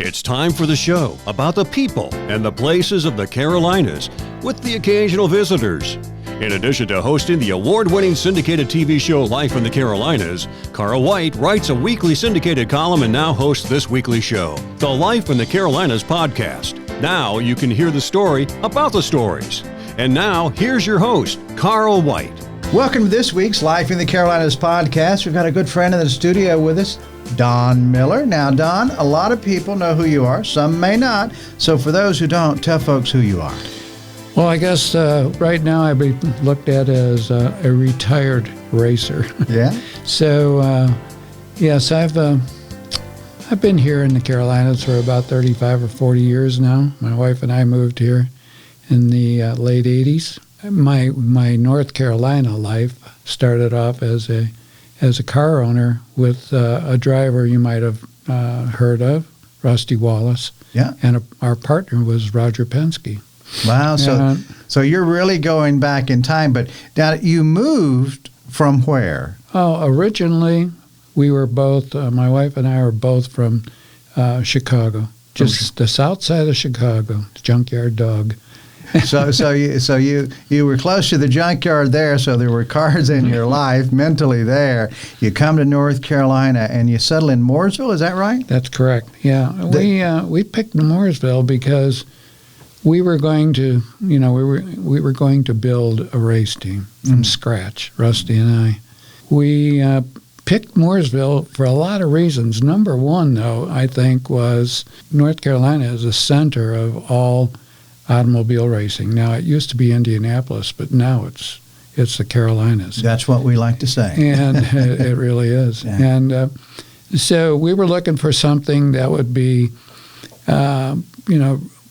It's time for the show about the people and the places of the Carolinas, with the occasional visitors. In addition to hosting the award-winning syndicated TV show Life in the Carolinas, Carl White writes a weekly syndicated column and now hosts this weekly show, the Life in the Carolinas podcast. Now you can hear the story about the stories. And now, here's your host, Carl White. Welcome to this week's Life in the Carolinas podcast. We've got a good friend in the studio with us, Don Miller. Now, Don, a lot of people know who you are. Some may not. So for those who don't, tell folks who you are. Well, I guess right now I'd be looked at as a retired racer. Yeah? So, yes, I've been here in the Carolinas for about 35 or 40 years now. My wife and I moved here in the late 80s. My North Carolina life started off as a car owner with a driver you might have heard of, Rusty Wallace. Yeah. And our partner was Roger Penske. Wow. So you're really going back in time. But now you moved from where? Oh, originally we were both, my wife and I were both from Chicago, just the south side of Chicago, Junkyard Dog. So you were close to the junkyard there, so there were cars in your life, mentally there. You come to North Carolina and you settle in Mooresville, is that right? That's correct. Yeah, we picked Mooresville because we were going to, we were going to build a race team from scratch, Rusty and I. We picked Mooresville for a lot of reasons. Number one, though, I think, was North Carolina is the center of all automobile racing. Now, it used to be Indianapolis, but now it's the Carolinas. That's what we like to say. And it really is. Yeah. And so we were looking for something that would be,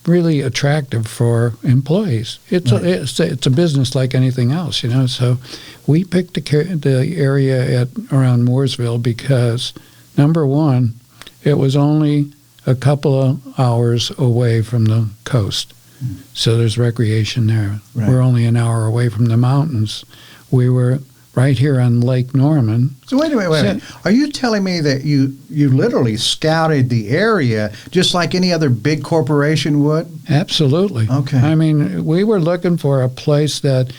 really attractive for employees. It's a business like anything else, So we picked the area around Mooresville because, number one, it was only a couple of hours away from the coast. So there's recreation there. Right. We're only an hour away from the mountains. We were right here on Lake Norman. So wait a minute. Are you telling me that you literally scouted the area just like any other big corporation would? Absolutely. Okay. I mean, we were looking for a place that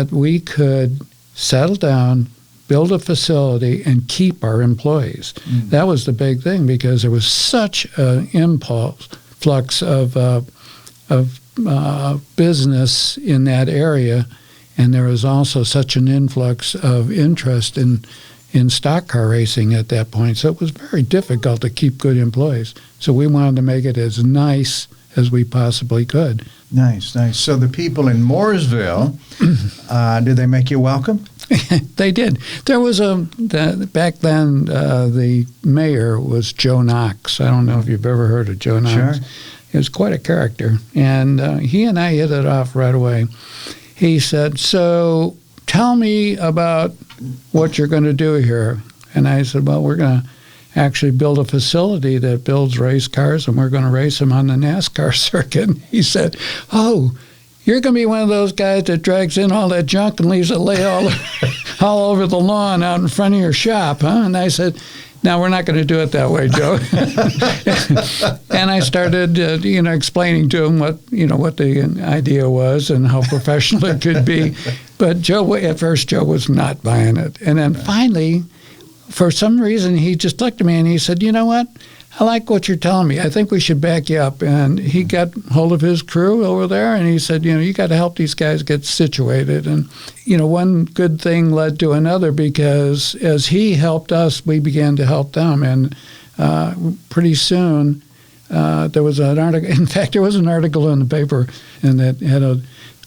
we could settle down, build a facility, and keep our employees. Mm. That was the big thing because there was such an influx of business in that area, and there was also such an influx of interest in stock car racing at that point. So it was very difficult to keep good employees. So we wanted to make it as nice as we possibly could. Nice. So the people in Mooresville, did they make you welcome? They did. There was back then, the mayor was Joe Knox. I don't know if you've ever heard of Joe Knox. Sure. He was quite a character, and he and I hit it off right away. He said, so tell me about what you're going to do here. And I said, well, we're going to actually build a facility that builds race cars, and we're going to race them on the NASCAR circuit. And he said, oh, you're going to be one of those guys that drags in all that junk and leaves it lay all over the lawn out in front of your shop, huh? And I said, now, we're not going to do it that way, Joe. And I started, explaining to him what the idea was and how professional it could be. But at first, Joe was not buying it. And then finally, for some reason, he just looked at me and he said, you know what? I like what you're telling me. I think we should back you up. And he got hold of his crew over there, and he said, you got to help these guys get situated. And, one good thing led to another because as he helped us, we began to help them. And pretty soon there was an article. In fact, there was an article in the paper, and it had a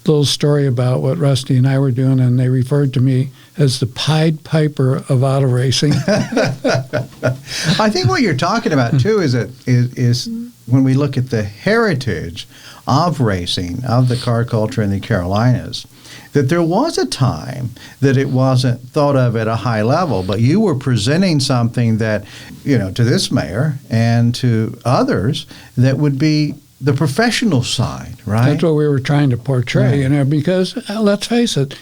little story about what Rusty and I were doing, and they referred to me as the Pied Piper of auto racing. I think what you're talking about, too, is when we look at the heritage of racing, of the car culture in the Carolinas, that there was a time that it wasn't thought of at a high level, but you were presenting something that, to this mayor and to others, that would be the professional side, right? That's what we were trying to portray, because let's face it,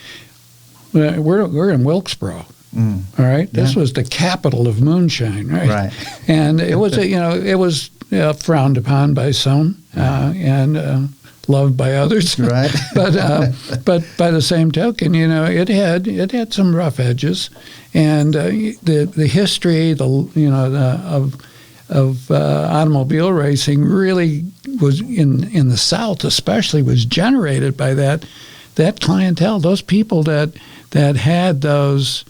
we're in Wilkesboro. All right, this was the capital of moonshine, right? Right. And it was, it was frowned upon by some and loved by others. Right. but by the same token, it had some rough edges, and the history, of automobile racing really was in the South, especially, was generated by that clientele, those people that had those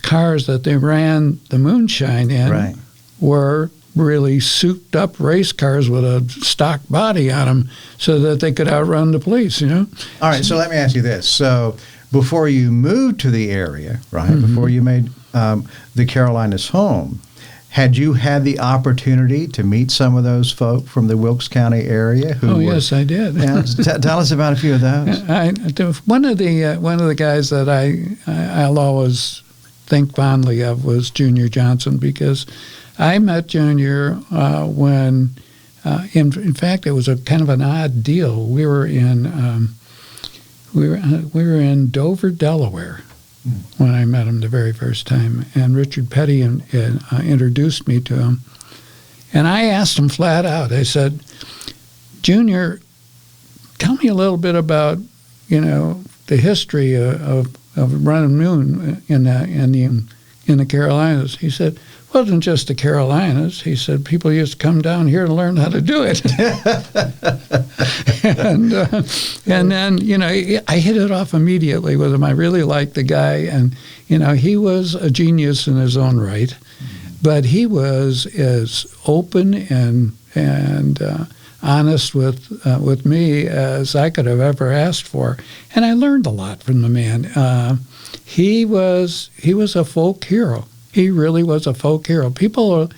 cars that they ran the moonshine in. Right. Were really souped up race cars with a stock body on them so that they could outrun the police, All right, so let me ask you this. So before you moved to the area, right, before you made the Carolinas home, had you had the opportunity to meet some of those folk from the Wilkes County area? Yes, I did. Yeah, tell us about a few of those. One of the guys that I'll always think fondly of was Junior Johnson, because I met Junior when, in fact, it was a kind of an odd deal. We were in Dover, Delaware, when I met him the very first time, and Richard Petty introduced me to him, and I asked him flat out. I said, "Junior, tell me a little bit about the history of running moon in the Carolinas." He said, "Wasn't just the Carolinas." He said, "People used to come down here to learn how to do it." and then, I hit it off immediately with him. I really liked the guy, and, he was a genius in his own right, but he was as open and honest with me as I could have ever asked for, and I learned a lot from the man. He was a folk hero. He really was a folk hero. People,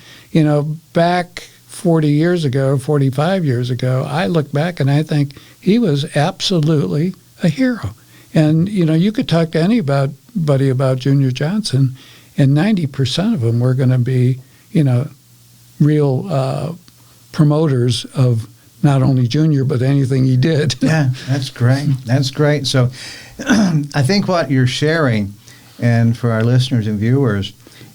back 40 years ago, 45 years ago, I look back and I think he was absolutely a hero. And, you could talk to anybody about Junior Johnson, and 90% of them were going to be, real promoters of not only Junior, but anything he did. Yeah, that's great. That's great. So I think what you're sharing, and for our listeners and viewers,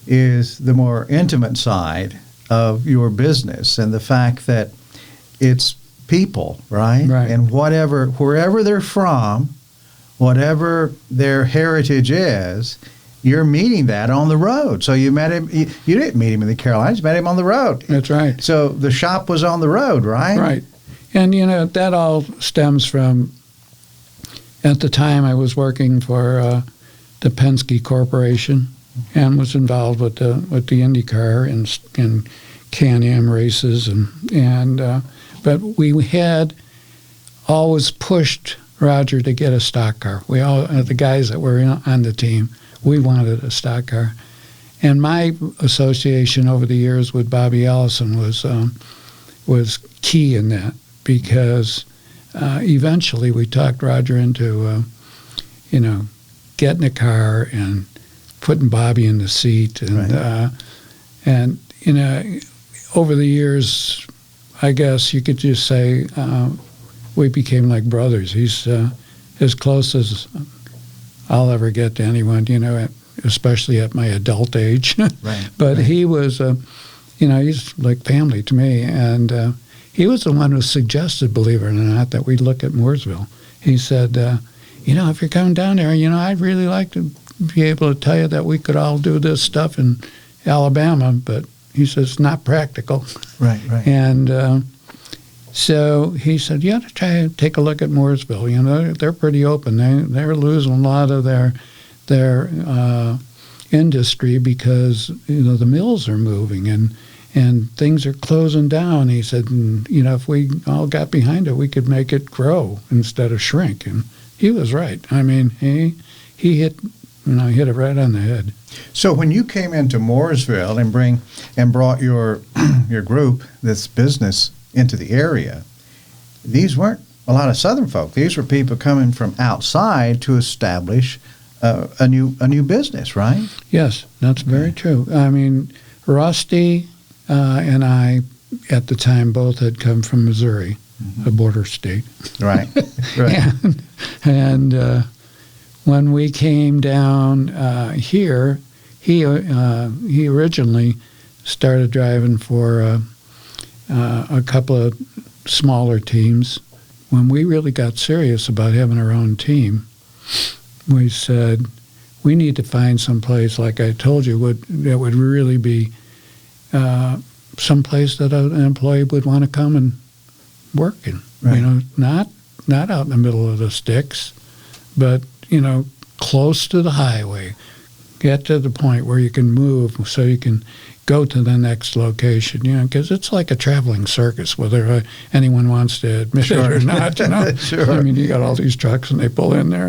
is the more intimate side of your business, and the fact that it's people, right? Right. And wherever they're from, whatever their heritage is, you're meeting that on the road. So you met him. You didn't meet him in the Carolinas. You met him on the road. That's right. So the shop was on the road, right? Right. And, that all stems from, at the time I was working for the Penske Corporation, and was involved with the IndyCar and Can-Am races, but we had always pushed Roger to get a stock car. We all, the guys that were on the team, we wanted a stock car, and my association over the years with Bobby Allison was key in that, because eventually we talked Roger into getting a car and putting Bobby in the seat, and Right. Over the years, I guess you could just say we became like brothers. He's as close as I'll ever get to anyone, especially at my adult age. Right. But right. he was, he's like family to me, and he was the one who suggested, believe it or not, that we look at Mooresville. He said, if you're coming down there, I'd really like to be able to tell you that we could all do this stuff in Alabama, but he says it's not practical. Right. And so he said, you ought to try and take a look at Mooresville. They're pretty open. They're losing a lot of their industry because the mills are moving and things are closing down. He said, if we all got behind it, we could make it grow instead of shrink. And he was right. I mean, he hit hit it right on the head. So when you came into Mooresville and brought your group, this business, into the area, these weren't a lot of Southern folk. These were people coming from outside to establish a new business, right? Yes, that's very true. I mean, Rusty and I, at the time, both had come from Missouri, a border state. Right. Right. And when we came down here, he originally started driving for a couple of smaller teams. When we really got serious about having our own team, we said, we need to find some place, like I told you, that would really be some place that an employee would want to come and work in. Right. You know, not out in the middle of the sticks, but, you know, close to the highway. Get to the point where you can move so you can go to the next location, you know, because it's like a traveling circus, whether anyone wants to admit it or not, you know. Sure. I mean, you got all these trucks, and they pull in there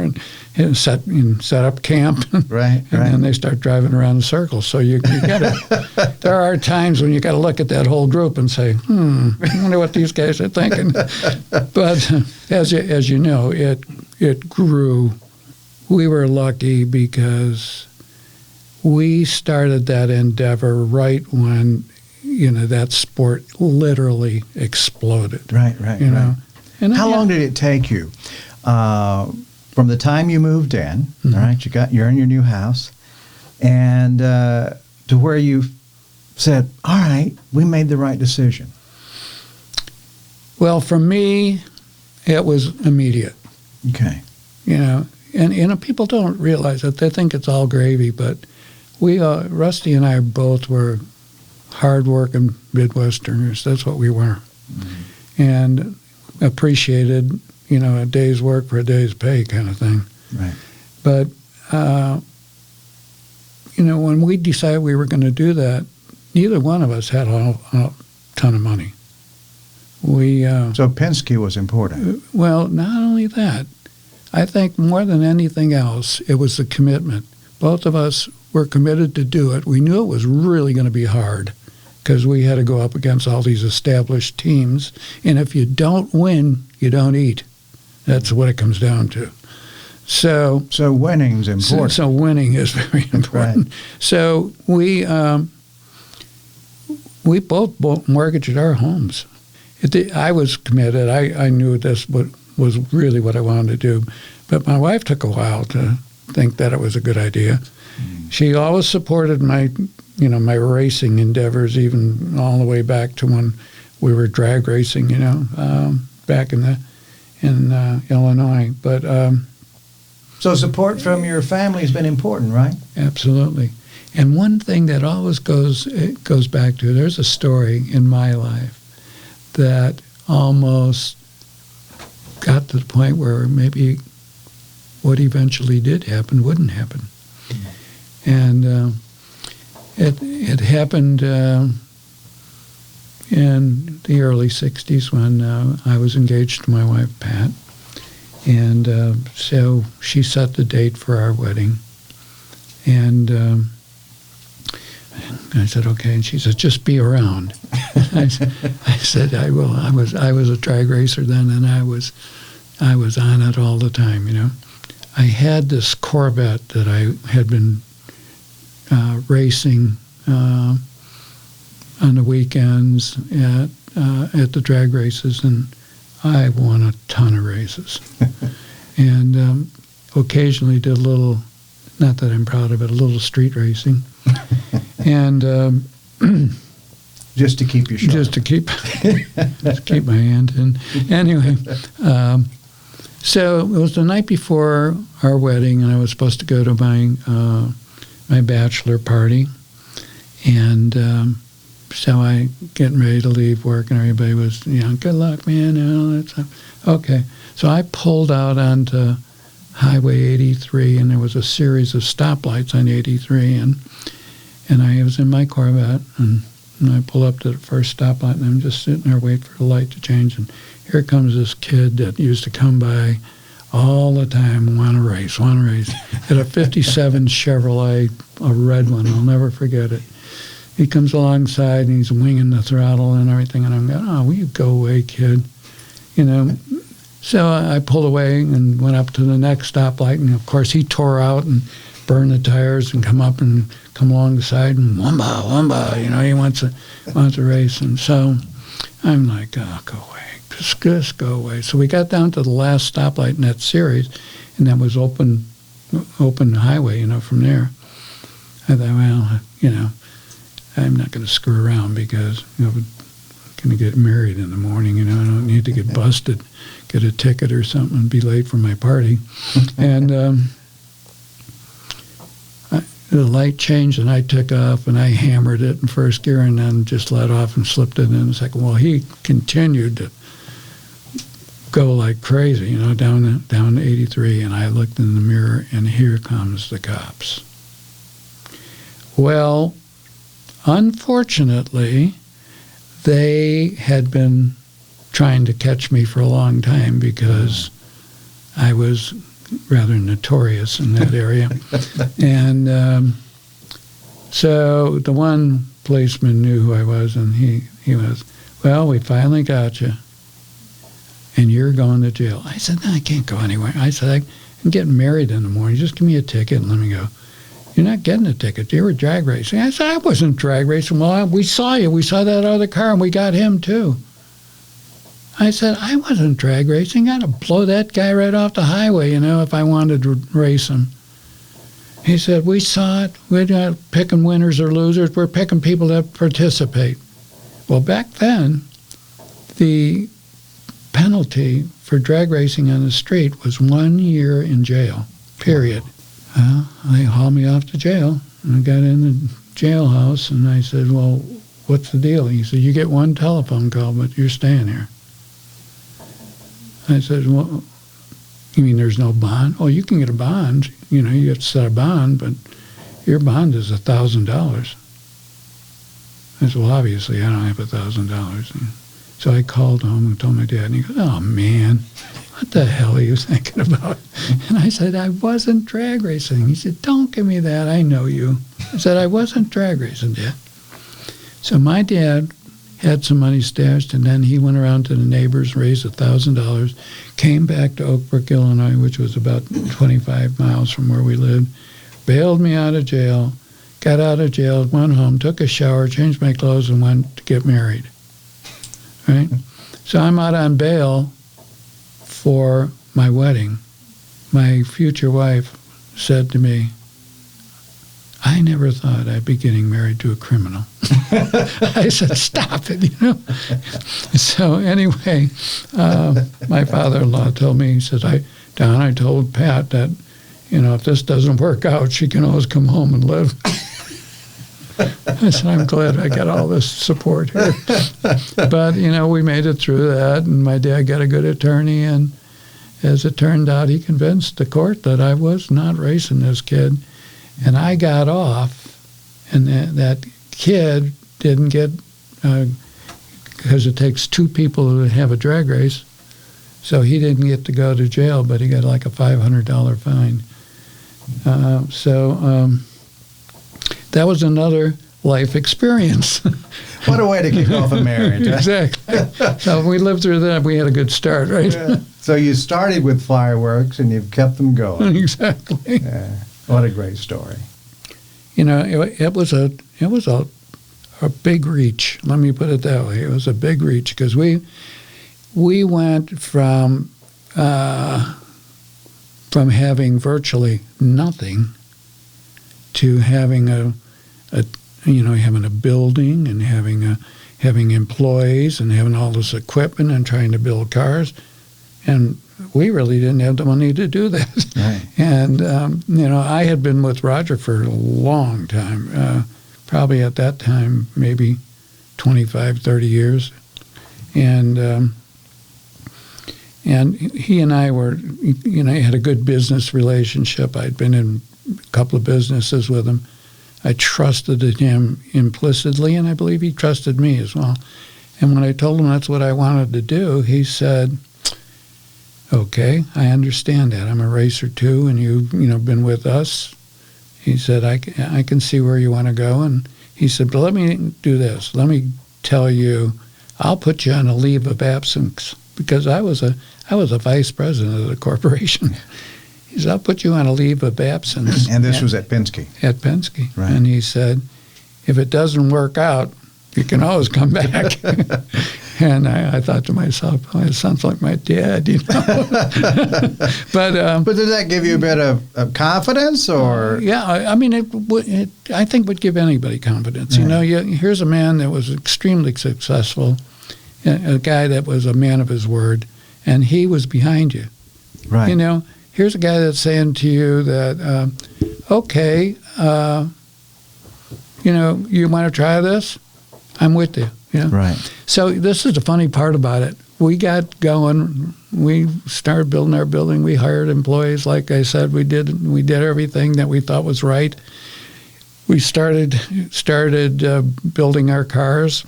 and set up camp. Right, and right. then they start driving around in circles. So you got to, there are times when you got to look at that whole group and say, I wonder what these guys are thinking. But as you know, it grew. We were lucky because we started that endeavor right when, you know, that sport literally exploded. Right. You know. And How long did it take you from the time you moved in? Mm-hmm. All right, you're in your new house, and to where you said, "All right, we made the right decision." Well, for me, it was immediate. Okay. You know, and you know, people don't realize it. They think it's all gravy, but we, Rusty and I both were hard-working Midwesterners. That's what we were. Mm-hmm. And appreciated, you know, a day's work for a day's pay kind of thing. Right. But, you know, when we decided we were going to do that, neither one of us had a ton of money. So Penske was important. Well, not only that, I think more than anything else, it was the commitment. Both of us were committed to do it. We knew it was really going to be hard because we had to go up against all these established teams. And if you don't win, you don't eat. That's what it comes down to. So winning's important. So winning is very important. Right. So we both mortgaged our homes. I was committed. I knew this was really what I wanted to do. But my wife took a while to think that it was a good idea. Mm. She always supported my racing endeavors, even all the way back to when we were drag racing, you know, back in Illinois. But so support from your family has been important, right? Absolutely. And one thing that always goes back to, there's a story in my life that almost got to the point where maybe what eventually did happen wouldn't happen. Mm-hmm. And it happened in the early 60s when I was engaged to my wife, Pat. And so she set the date for our wedding. And I said, okay. And she said, just be around. I said, I will. I was a drag racer then, and I was on it all the time, you know. I had this Corvette that I had been racing on the weekends at the drag races, and I won a ton of races. And occasionally did a little, not that I'm proud of it, a little street racing. And just to keep you sharp. Just to keep my hand in. Anyway, so it was the night before our wedding, and I was supposed to go to my bachelor party. And so I getting ready to leave work, and everybody was, you know, good luck, man. You know, okay. So I pulled out onto Highway 83, and there was a series of stoplights on 83, and I was in my Corvette, and I pull up to the first stoplight, and I'm just sitting there waiting for the light to change, and here comes this kid that used to come by all the time, want to race. At a 57 Chevrolet, a red one, I'll never forget it. He comes alongside, and he's winging the throttle and everything, and I'm going, oh, will you go away, kid? You know. So I pulled away and went up to the next stoplight, and of course he tore out and burned the tires and come along the side and wamba, you know, he wants to race. And so I'm like, oh, go away, just go away. So we got down to the last stoplight in that series, and that was open open highway, from there. I thought, well, I'm not going to screw around because, I'm going to get married in the morning, I don't need to get busted, get a ticket or something and be late for my party. And the light changed and I took off and I hammered it in first gear and then just let off and slipped it in the second. Well, he continued to go like crazy, down to 83, and I looked in the mirror and here comes the cops. Well, unfortunately, they had been trying to catch me for a long time because I was rather notorious in that area. And so the one policeman knew who I was, and he was, well, we finally got you, and you're going to jail. I said, no, I can't go anywhere. I said, I'm getting married in the morning. Just give me a ticket and let me go. You're not getting a ticket. You were drag racing. I said, I wasn't drag racing. Well, we saw you. We saw that other car, and we got him, too. I said, I wasn't drag racing. I'd have blow that guy right off the highway, if I wanted to race him. He said, we saw it. We're not picking winners or losers. We're picking people that participate. Well, back then, the penalty for drag racing on the street was 1 year in jail, period. Well, they hauled me off to jail, and I got in the jailhouse, and I said, well, what's the deal? He said, you get one telephone call, but you're staying here. I said, well, you mean there's no bond? Oh, you can get a bond. You have to set a bond, but your bond is $1,000. I said, well, obviously, I don't have $1,000. So I called home and told my dad, and he goes, oh, man, what the hell are you thinking about? And I said, I wasn't drag racing. He said, don't give me that. I know you. I said, I wasn't drag racing, Dad. So my dad had some money stashed, and then he went around to the neighbors, raised $1,000, came back to Oak Brook, Illinois, which was about 25 miles from where we lived, bailed me out of jail, got out of jail, went home, took a shower, changed my clothes, and went to get married. Right? So I'm out on bail for my wedding. My future wife said to me, I never thought I'd be getting married to a criminal. I said, stop it, So anyway, my father-in-law told me, he said, Don, I told Pat that, if this doesn't work out, she can always come home and live. I said, I'm glad I got all this support here. But, we made it through that, and my dad got a good attorney, and as it turned out, he convinced the court that I was not racing this kid. And I got off, and that kid didn't get, because it takes two people to have a drag race, so he didn't get to go to jail, but he got like a $500 fine. That was another life experience. What a way to kick off a marriage. Exactly. So we lived through that. We had a good start, right? Yeah. So you started with fireworks, and you've kept them going. Exactly. Yeah. What a great story. It was a big reach. Let me put it that way. It was a big reach because we went from having virtually nothing to having having a building and having employees and having all this equipment and trying to build cars, and we really didn't have the money to do that. Right. And, I had been with Roger for a long time, probably at that time, maybe 25, 30 years. And he and I were, had a good business relationship. I'd been in a couple of businesses with him. I trusted him implicitly, and I believe he trusted me as well. And when I told him that's what I wanted to do, he said, okay, I understand that. I'm a racer too, and you've been with us. He said, I can see where you want to go. And he said, but let me do this. Let me tell you, I'll put you on a leave of absence because I was a vice president of the corporation. He said, I'll put you on a leave of absence. And this was at Penske. At Penske. Right. And he said, if it doesn't work out, you can always come back. And I thought to myself, oh, it sounds like my dad, you know. But did that give you a bit of confidence, or? Yeah, I mean, I think would give anybody confidence. Yeah. You know, here's a man that was extremely successful, a guy that was a man of his word, and he was behind you. Right. You know, here's a guy that's saying to you that, okay, you know, you want to try this? I'm with you. You know? Right. So this is the funny part about it. We got going. We started building our building. We hired employees. Like I said, we did everything that we thought was right. We started building our cars,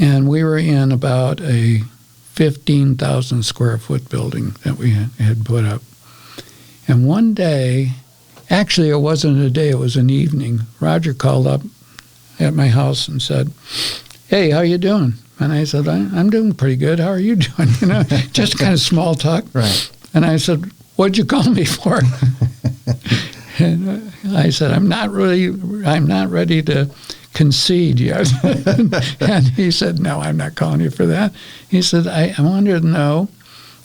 and we were in about a 15,000 square foot building that we had put up. And one day, actually it wasn't a day, it was an evening, Roger called up at my house and said, "Hey, how you doing?" And I said, "I'm doing pretty good. How are you doing?" You know, just kind of small talk. Right. And I said, "What'd you call me for?" And I said, I'm not ready to concede yet." And he said, "No, I'm not calling you for that." He said, I wanted to know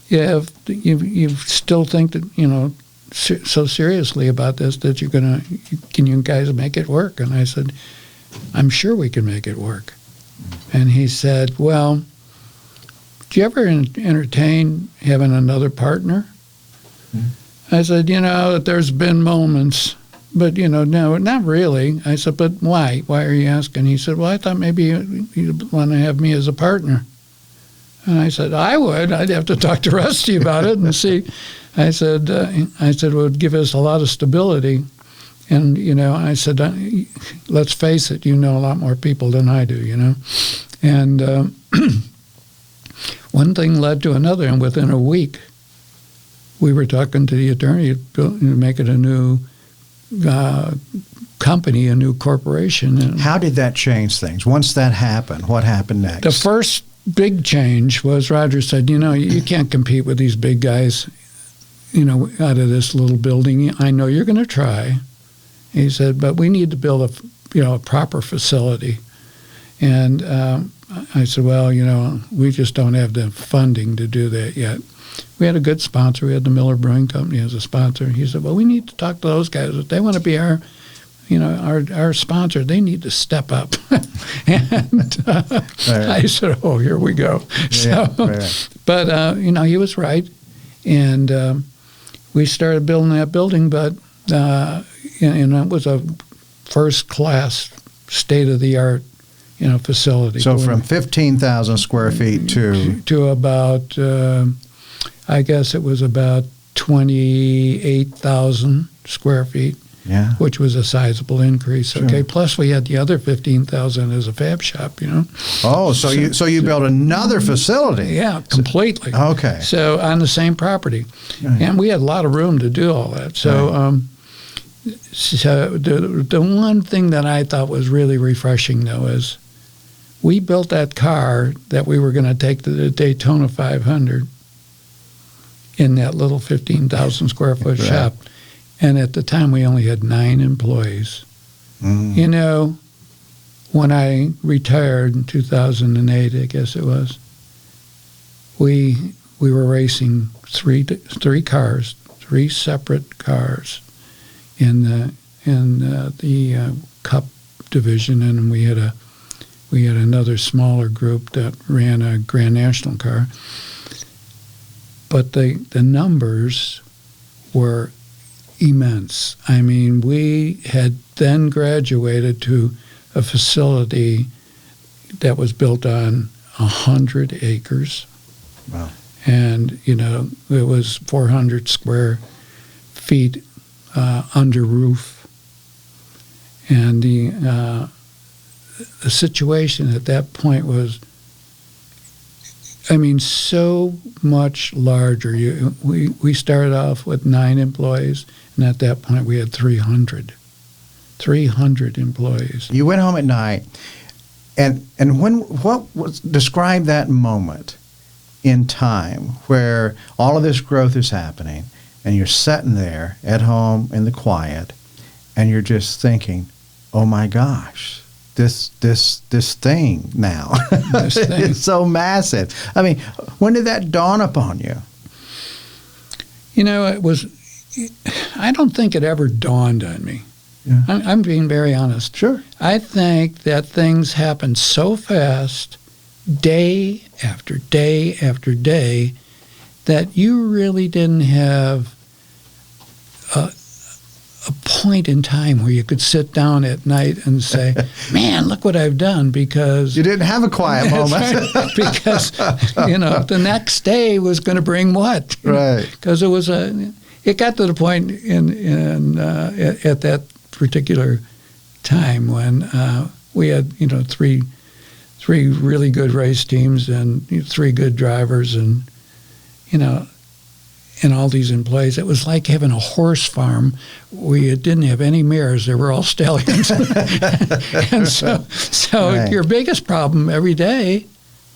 if you still think that, you know, so seriously about this that can you guys make it work? And I said, "I'm sure we can make it work." And he said, "Well, do you ever entertain having another partner?" I said, "You know, there's been moments, but, you know, no, not really." I said, "But why? Why are you asking?" He said, "Well, I thought maybe you'd want to have me as a partner." And I said, "I would. I'd have to talk to Rusty about it and see." I said, it would give us a lot of stability. And, you know, I said, let's face it, you know a lot more people than I do, you know. And one thing led to another, and within a week, we were talking to the attorney to make it a new company, a new corporation. And how did that change things? Once that happened, what happened next? The first big change was Roger said, "You know, you can't compete with these big guys, you know, out of this little building. I know you're going to try." He said, "But we need to build a proper facility." And I said, "Well, you know, we just don't have the funding to do that yet." We had a good sponsor. We had the Miller Brewing Company as a sponsor. He said, "Well, we need to talk to those guys. If they want to be our sponsor, they need to step up." And I said, "Oh, here we go." Yeah, So, right. But, you know, he was right. And we started building that building, but and it was a first-class, state-of-the-art, you know, facility. So from 15,000 square feet to about, I guess it was about 28,000 square feet. Yeah. Which was a sizable increase. Sure. Okay. Plus, we had the other 15,000 as a fab shop. You know. Oh, so you built another facility? Yeah, completely. Okay. So on the same property, Right. and we had a lot of room to do all that. So, so the one thing that I thought was really refreshing, though, is we built that car that we were going to take to the Daytona 500 in that little 15,000 square foot Right. shop. And at the time, we only had 9 employees. Mm. You know, when I retired in 2008, I guess it was, we were racing three cars, 3 separate cars in the Cup division, and we had another smaller group that ran a Grand National car. But the numbers were immense. I mean, we had then graduated to a facility that was built on 100 acres. Wow. And, you know, it was 400 square feet under roof. And the situation at that point was, I mean, so much larger. We started off with 9 employees, and at that point we had 300 employees. You went home at night, and describe that moment in time where all of this growth is happening, and you're sitting there at home in the quiet, and you're just thinking, "Oh my gosh, this thing now. This thing. It's so massive. I mean, when did that dawn upon you? You know, I don't think it ever dawned on me. Yeah. I'm being very honest. Sure. I think that things happened so fast, day after day after day, that you really didn't have a point in time where you could sit down at night and say, man, look what I've done, because You didn't have a quiet moment. right, because the next day was going to bring what? Right. Because it got to the point at that particular time when we had three really good race teams and three good drivers and and all these employees. It was like having a horse farm. We didn't have any mares. They were all stallions. And so Right. your biggest problem every day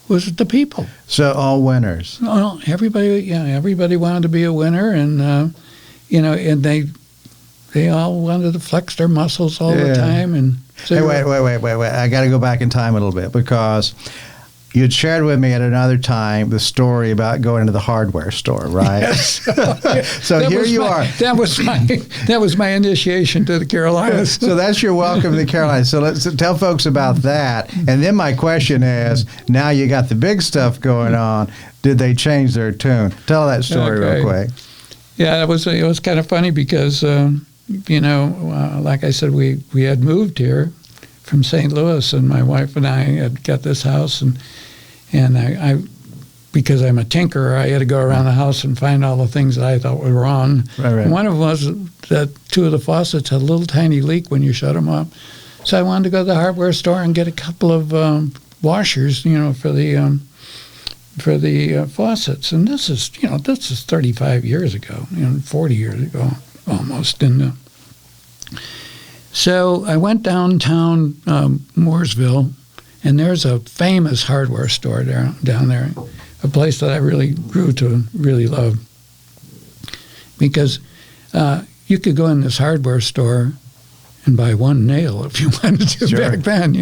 was the people. So all winners. Well, everybody wanted to be a winner, and and they all wanted to flex their muscles all the time. And so Hey, wait. I got to go back in time a little bit, because you'd shared with me at another time the story about going to the hardware store, right? Yes. So That here was you my- are. That was my initiation to the Carolinas. So that's your welcome to the Carolinas. So let's tell folks about that. And then my question is, now you got the big stuff going on. Did they change their tune? Tell that story Okay. real quick. Yeah, it was kind of funny because like I said, we had moved here from St. Louis, and my wife and I had got this house, and I because I'm a tinkerer, I had to go around the house and find all the things that I thought were wrong. Right. One of them was that two of the faucets had a little tiny leak when you shut them up. So I wanted to go to the hardware store and get a couple of washers, for the faucets. And this is 35 years ago, 40 years ago almost. And so I went downtown Mooresville, and there's a famous hardware store down there, a place that I really grew to really love, because you could go in this hardware store and buy one nail if you wanted to. Sure. Back then.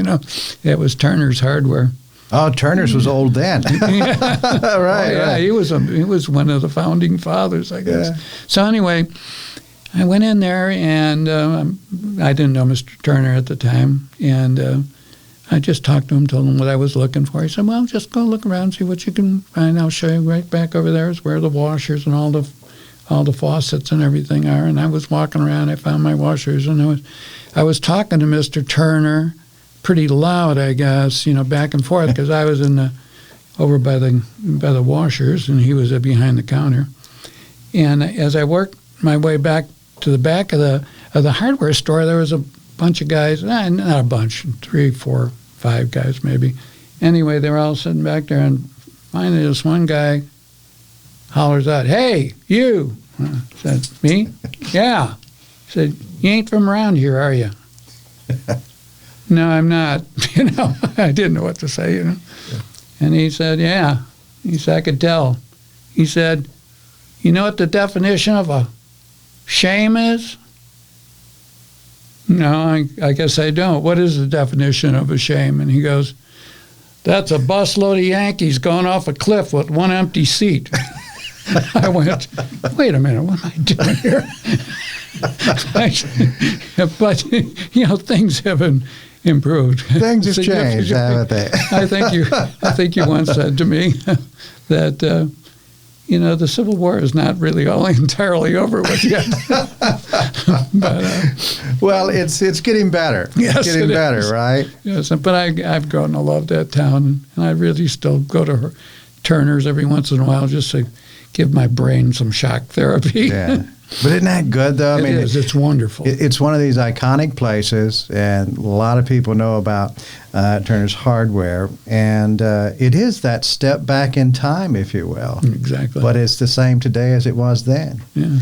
It was Turner's Hardware. Oh, Turner's was old then. Right. He was one of the founding fathers, I guess. Yeah. So anyway, I went in there, and I didn't know Mr. Turner at the time, and I just talked to him, told him what I was looking for. He said, well, just go look around, see what you can find. I'll show you. Right back over there is where the washers and all the faucets and everything are. And I was walking around, I found my washers, and I was talking to Mr. Turner pretty loud, I guess, back and forth, because I was over by the washers, and he was behind the counter. And as I worked my way back to the back of the hardware store, there was a bunch of guys, not a bunch, 3, 4, 5 guys maybe. Anyway, they were all sitting back there, and finally this one guy hollers out, "Hey, you!" I said, "Me?" "Yeah." He said, "You ain't from around here, are you?" "No, I'm not." I didn't know what to say, And he said, "Yeah." He said, "I could tell." He said, "You know what the definition of a shame is?" "No, I guess I don't." "What is the definition of a shame?" And he goes, "That's a busload of Yankees going off a cliff with one empty seat." I went, wait a minute, what am I doing here? But, things have improved. Things have changed, haven't they? I think you once said to me that, the Civil War is not really all entirely over with yet. But, Well, it's getting better. Yes, It's getting it better, is. right? yes, but I've grown to love that town, and I really still go to Turner's every once in a while just to give my brain some shock therapy. Yeah. But isn't that good, though? It is. It's wonderful. It's one of these iconic places, and a lot of people know about Turner's Hardware, and it is that step back in time, if you will. Exactly. But it's the same today as it was then. Yeah.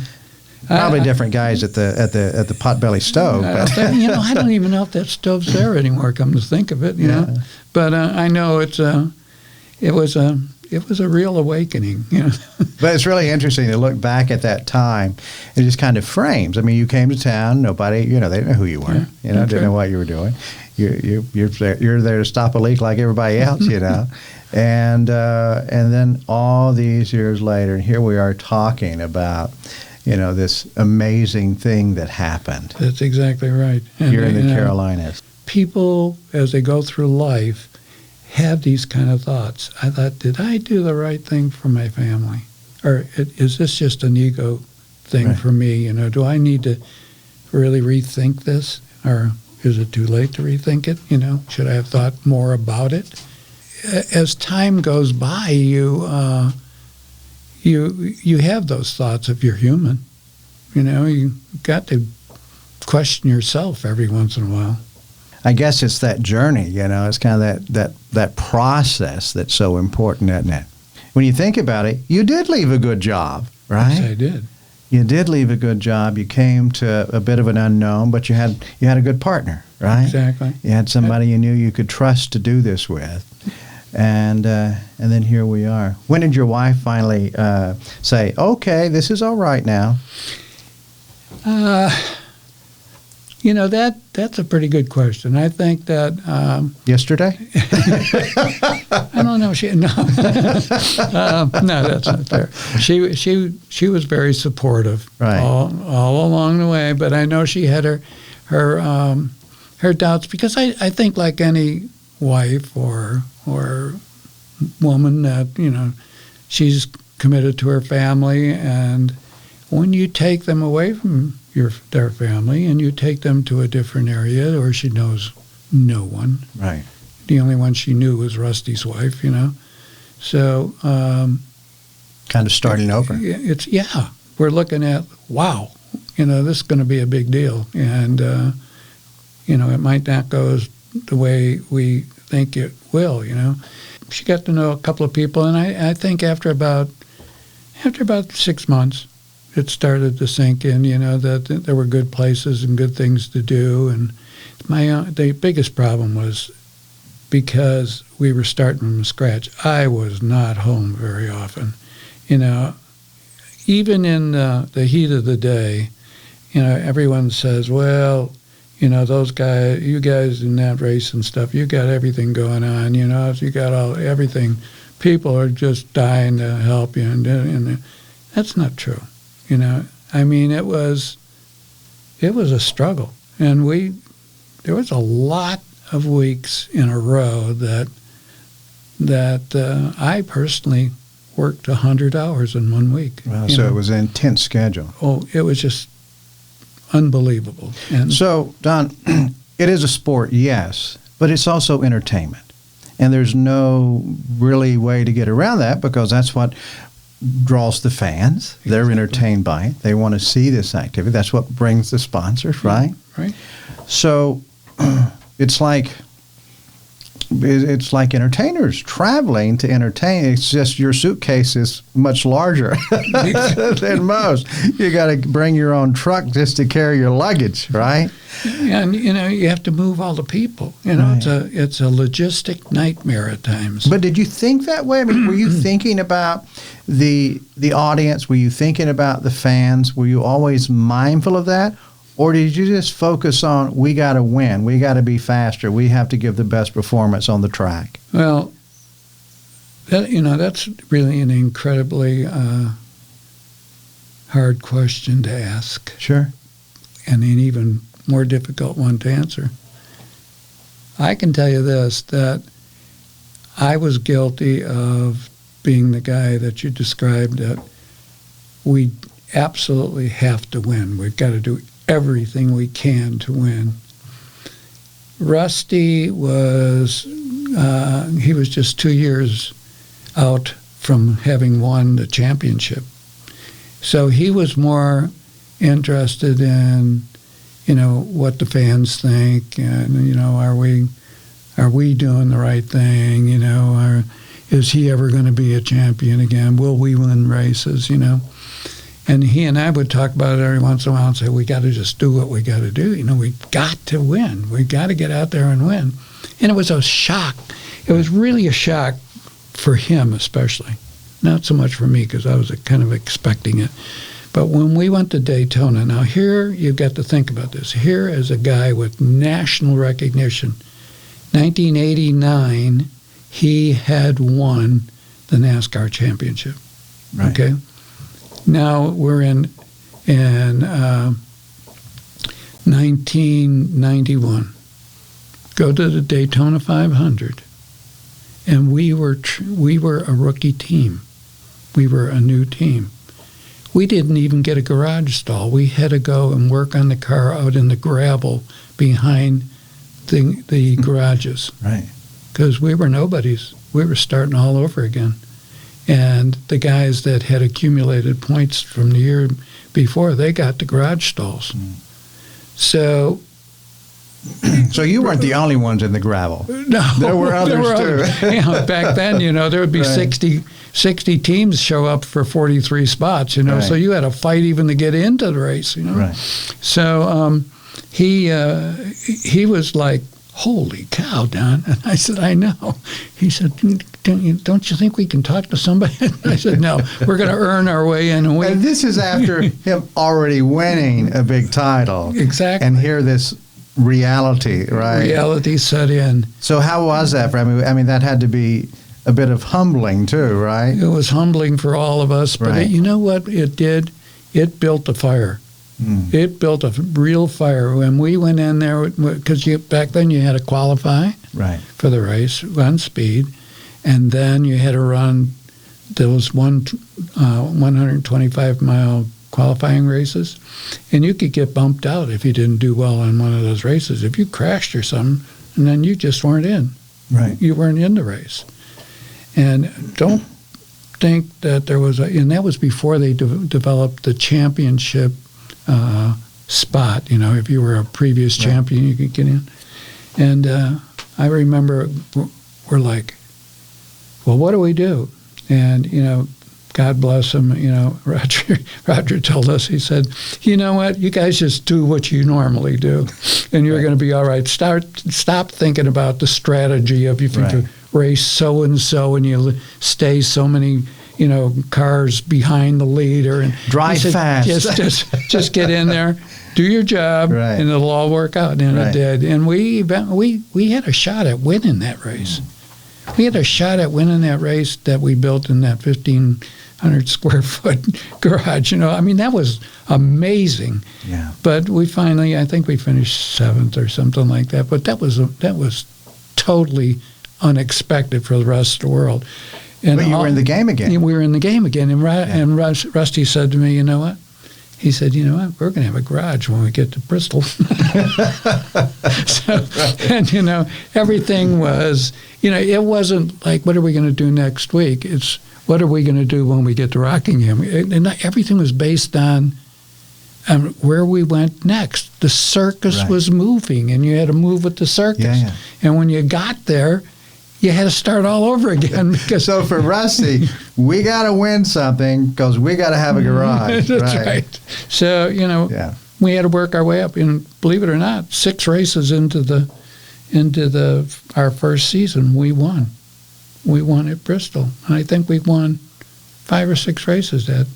Probably different guys at the potbelly stove. But. I don't even know if that stove's there anymore. Come to think of it, know. But I know it was a real awakening. But it's really interesting to look back at that time. It just kind of frames. I mean, you came to town. Nobody, they didn't know who you were. Yeah, Didn't know what you were doing. you're there to stop a leak like everybody else, you know. And then all these years later, and here we are talking about, you know, this amazing thing that happened. That's exactly right. And, here in the Carolinas. People, as they go through life, have these kind of thoughts. I thought, did I do the right thing for my family? Or is this just an ego thing Right. for me? You know, do I need to really rethink this? Or is it too late to rethink it? You know, should I have thought more about it? As time goes by, you have those thoughts if you're human. You know, you got to question yourself every once in a while. I guess it's that journey, you know. It's kind of that process that's so important, isn't it? When you think about it, you did leave a good job, right? Yes, I did. You did leave a good job. You came to a bit of an unknown, but you had a good partner, right? Exactly. You had somebody you knew you could trust to do this with, and then here we are. When did your wife finally say, "Okay, this is all right now"? You know, that's a pretty good question. I think that Yesterday? I don't know. No, that's not fair. She was very supportive, Right. all along the way. But I know she had her doubts, because I think, like any wife or woman, that, you know, she's committed to her family, and when you take them away from their family and you take them to a different area where she knows no one. Right. The only one she knew was Rusty's wife, you know. So Kind of starting over. we're looking at, wow, you know, this is going to be a big deal, and you know, it might not go the way we think it will. You know, she got to know a couple of people, and I think after about 6 months, it started to sink in, you know, that there were good places and good things to do. And the biggest problem was, because we were starting from scratch, I was not home very often. You know, even in the heat of the day, you know, everyone says, well, you know, you guys in that race and stuff, you got everything going on, you know, you got everything. People are just dying to help you, and that's not true. You know, I mean, it was a struggle, and there was a lot of weeks in a row that I personally worked 100 hours in 1 week. Wow, so it was an intense schedule. Oh, it was just unbelievable. And So, Don, it is a sport, yes, but it's also entertainment. And there's no really way to get around that, because that's what draws the fans. Exactly. They're entertained by it. They want to see this activity. That's what brings the sponsors, right? Right. So it's like entertainers traveling to entertain. It's just your suitcase is much larger than most. You got to bring your own truck just to carry your luggage, right? And, you know, you have to move all the people. You know, Right. it's a logistic nightmare at times. But did you think that way? I mean, were you thinking about the audience? Were you thinking about the fans? Were you always mindful of that? Or did you just focus on, we got to win, we got to be faster, we have to give the best performance on the track? Well, that's really an incredibly hard question to ask, Sure. and an even more difficult one to answer. I can tell you this, that I was guilty of being the guy that you described, that we absolutely have to win. We've got to do everything we can to win. Rusty was just 2 years out from having won the championship. So he was more interested in, you know, what the fans think, and, you know, are we doing the right thing, you know, is he ever going to be a champion again? Will we win races, you know? And he and I would talk about it every once in a while and say, we got to just do what we got to do. You know, we got to win. We got to get out there and win. And it was a shock. It was really a shock for him especially. Not so much for me, because I was kind of expecting it. But when we went to Daytona, now here you've got to think about this. Here is a guy with national recognition 1989, he had won the NASCAR championship. Right. Okay. Now we're in 1991. Go to the Daytona 500, and we were a rookie team. We were a new team. We didn't even get a garage stall. We had to go and work on the car out in the gravel behind the garages. Right. Because we were nobodies. We were starting all over again. And the guys that had accumulated points from the year before, they got the garage stalls. So you weren't the only ones in the gravel. no, There were others too. Back then, there would be Right. 60 teams show up for 43 spots, Right. So you had to fight even to get into the race, Right. So he was like, "Holy cow, Don!" And I said, "I know." He said, "Don't you think we can talk to somebody?" I said, "No, we're going to earn our way in." And this is after him already winning a big title. Exactly. And hear this reality, right? Reality set in. So how was that for him? I mean, that had to be a bit of humbling too, right? It was humbling for all of us, but Right. you know what it did? It built a fire. It built a real fire. When we went in there, because back then you had to qualify Right. for the race, run speed, and then you had to run those 125-mile qualifying races, and you could get bumped out if you didn't do well in one of those races. If you crashed or something, and then you just weren't in. Right. You weren't in the race. And don't think that there was and that was before they developed the championship spot. If you were a previous champion, you could get in. And I remember we're like, well, what do we do? And, God bless him, Roger told us, he said, you know what, you guys just do what you normally do, and you're going to be all right. Stop thinking about the strategy of if you Right. race so-and-so and you stay so many, cars behind the leader. And Drive he said, fast. Just get in there, do your job, Right. and it'll all work out. And Right. it did. And we had a shot at winning that race. We had a shot at winning that race that we built in that 1,500 square foot garage. That was amazing. Yeah. But I think we finished 7th or something like that. But that was totally unexpected for the rest of the world. And But you were in the game again. We were in the game again. And Rusty said to me, you know what? He said, you know what? We're going to have a garage when we get to Bristol. And, everything was, it wasn't like, what are we going to do next week? It's, what are we going to do when we get to Rockingham? And everything was based on where we went next. The circus Right. was moving, and you had to move with the circus. Yeah. And when you got there, you had to start all over again. Because So for Rusty, we got to win something because we got to have a garage. That's right. So, Yeah. we had to work our way up. And believe it or not, 6 races into our first season, we won. We won at Bristol. And I think we won 5 or 6 races that.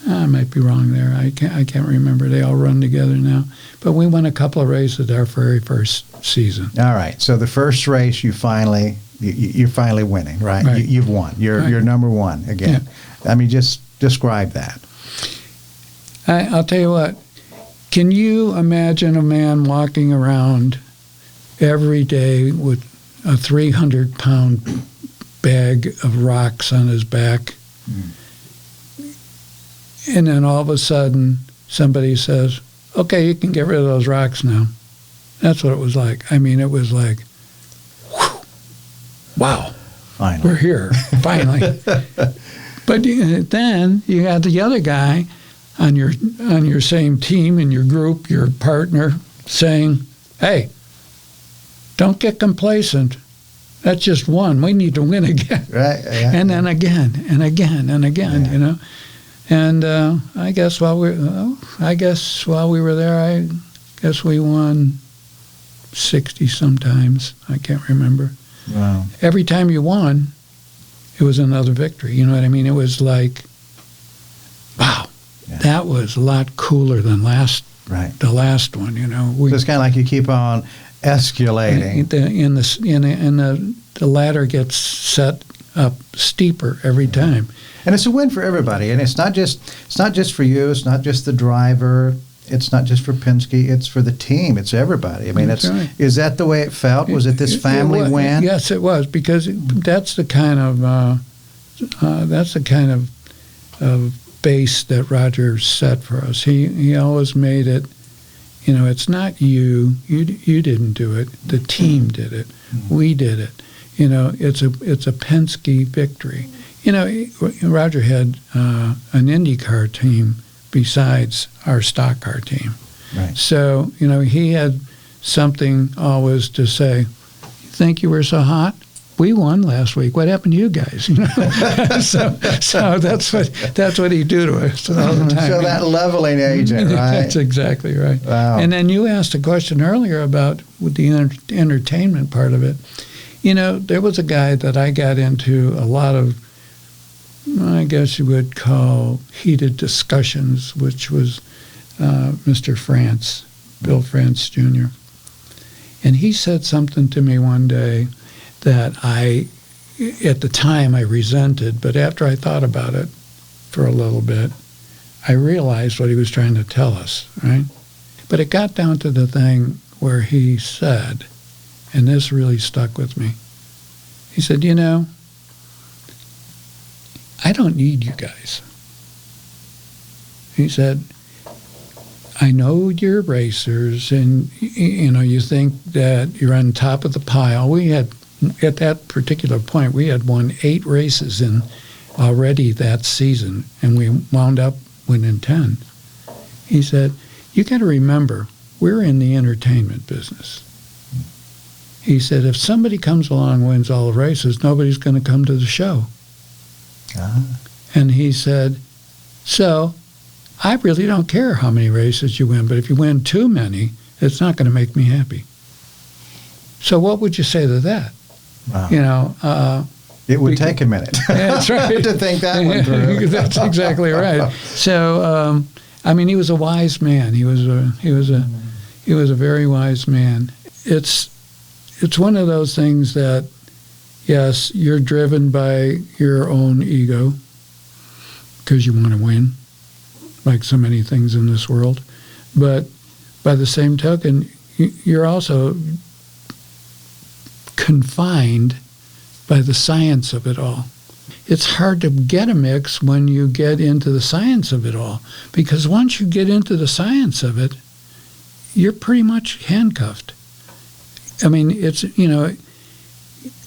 I might be wrong there. I can't remember. They all run together now. But we won a couple of races our very first season. All right. So the first race, you're finally winning, right? Right. You've won. You're number one again. I mean, just describe that. I'll tell you what. Can you imagine a man walking around every day with a 300-pound bag of rocks on his back? And then all of a sudden, somebody says, okay, you can get rid of those rocks now. That's what it was like. It was like, whew, wow, Finally. we're here, finally. But then you had the other guy on your same team, in your group, your partner, saying, hey, don't get complacent. That's just one. We need to win again. Right. Yeah. And then again, and again, and again, And I guess while we were there, I guess we won 60 sometimes. I can't remember. Wow. Every time you won, it was another victory. You know what I mean? It was like, wow, that was a lot cooler than Right. the last one. So it's kind of like you keep on escalating. The ladder gets set up steeper every time. And it's a win for everybody. And it's not just for you. It's not just the driver. It's not just for Penske. It's for the team. It's everybody. I mean, That's right. Is that the way it felt? Was it this family win? Yes, it was, because that's the kind of base that Roger set for us. He always made it. It's not you. You didn't do it. The team did it. We did it. It's a Penske victory. Roger had an IndyCar team besides our stock car team. Right. So, he had something always to say. You think you were so hot? We won last week. What happened to you guys? So that's what he do to us all the time. So that leveling agent, right? That's exactly right. Wow. And then you asked a question earlier about with the entertainment part of it. There was a guy that I got into a lot of, I guess you would call heated discussions, which was Mr. France, Bill France Jr. And he said something to me one day that at the time I resented, but after I thought about it for a little bit, I realized what he was trying to tell us, right? But it got down to the thing where he said, and this really stuck with me, he said, I don't need you guys. He said, I know you're racers and, you think that you're on top of the pile. We had, at that particular point, we had won 8 races in already that season, and we wound up winning 10. He said, you got to remember, we're in the entertainment business. He said, if somebody comes along and wins all the races, nobody's going to come to the show. And he said, so I really don't care how many races you win, but if you win too many, it's not going to make me happy. So what would you say to that? Wow. It would take a minute. That's right. To think that one through. That's exactly right. So, he was a wise man. He was a very wise man. It's one of those things that, yes, you're driven by your own ego because you want to win, like so many things in this world. But by the same token, you're also confined by the science of it all. It's hard to get a mix when you get into the science of it all, because once you get into the science of it, you're pretty much handcuffed. It's,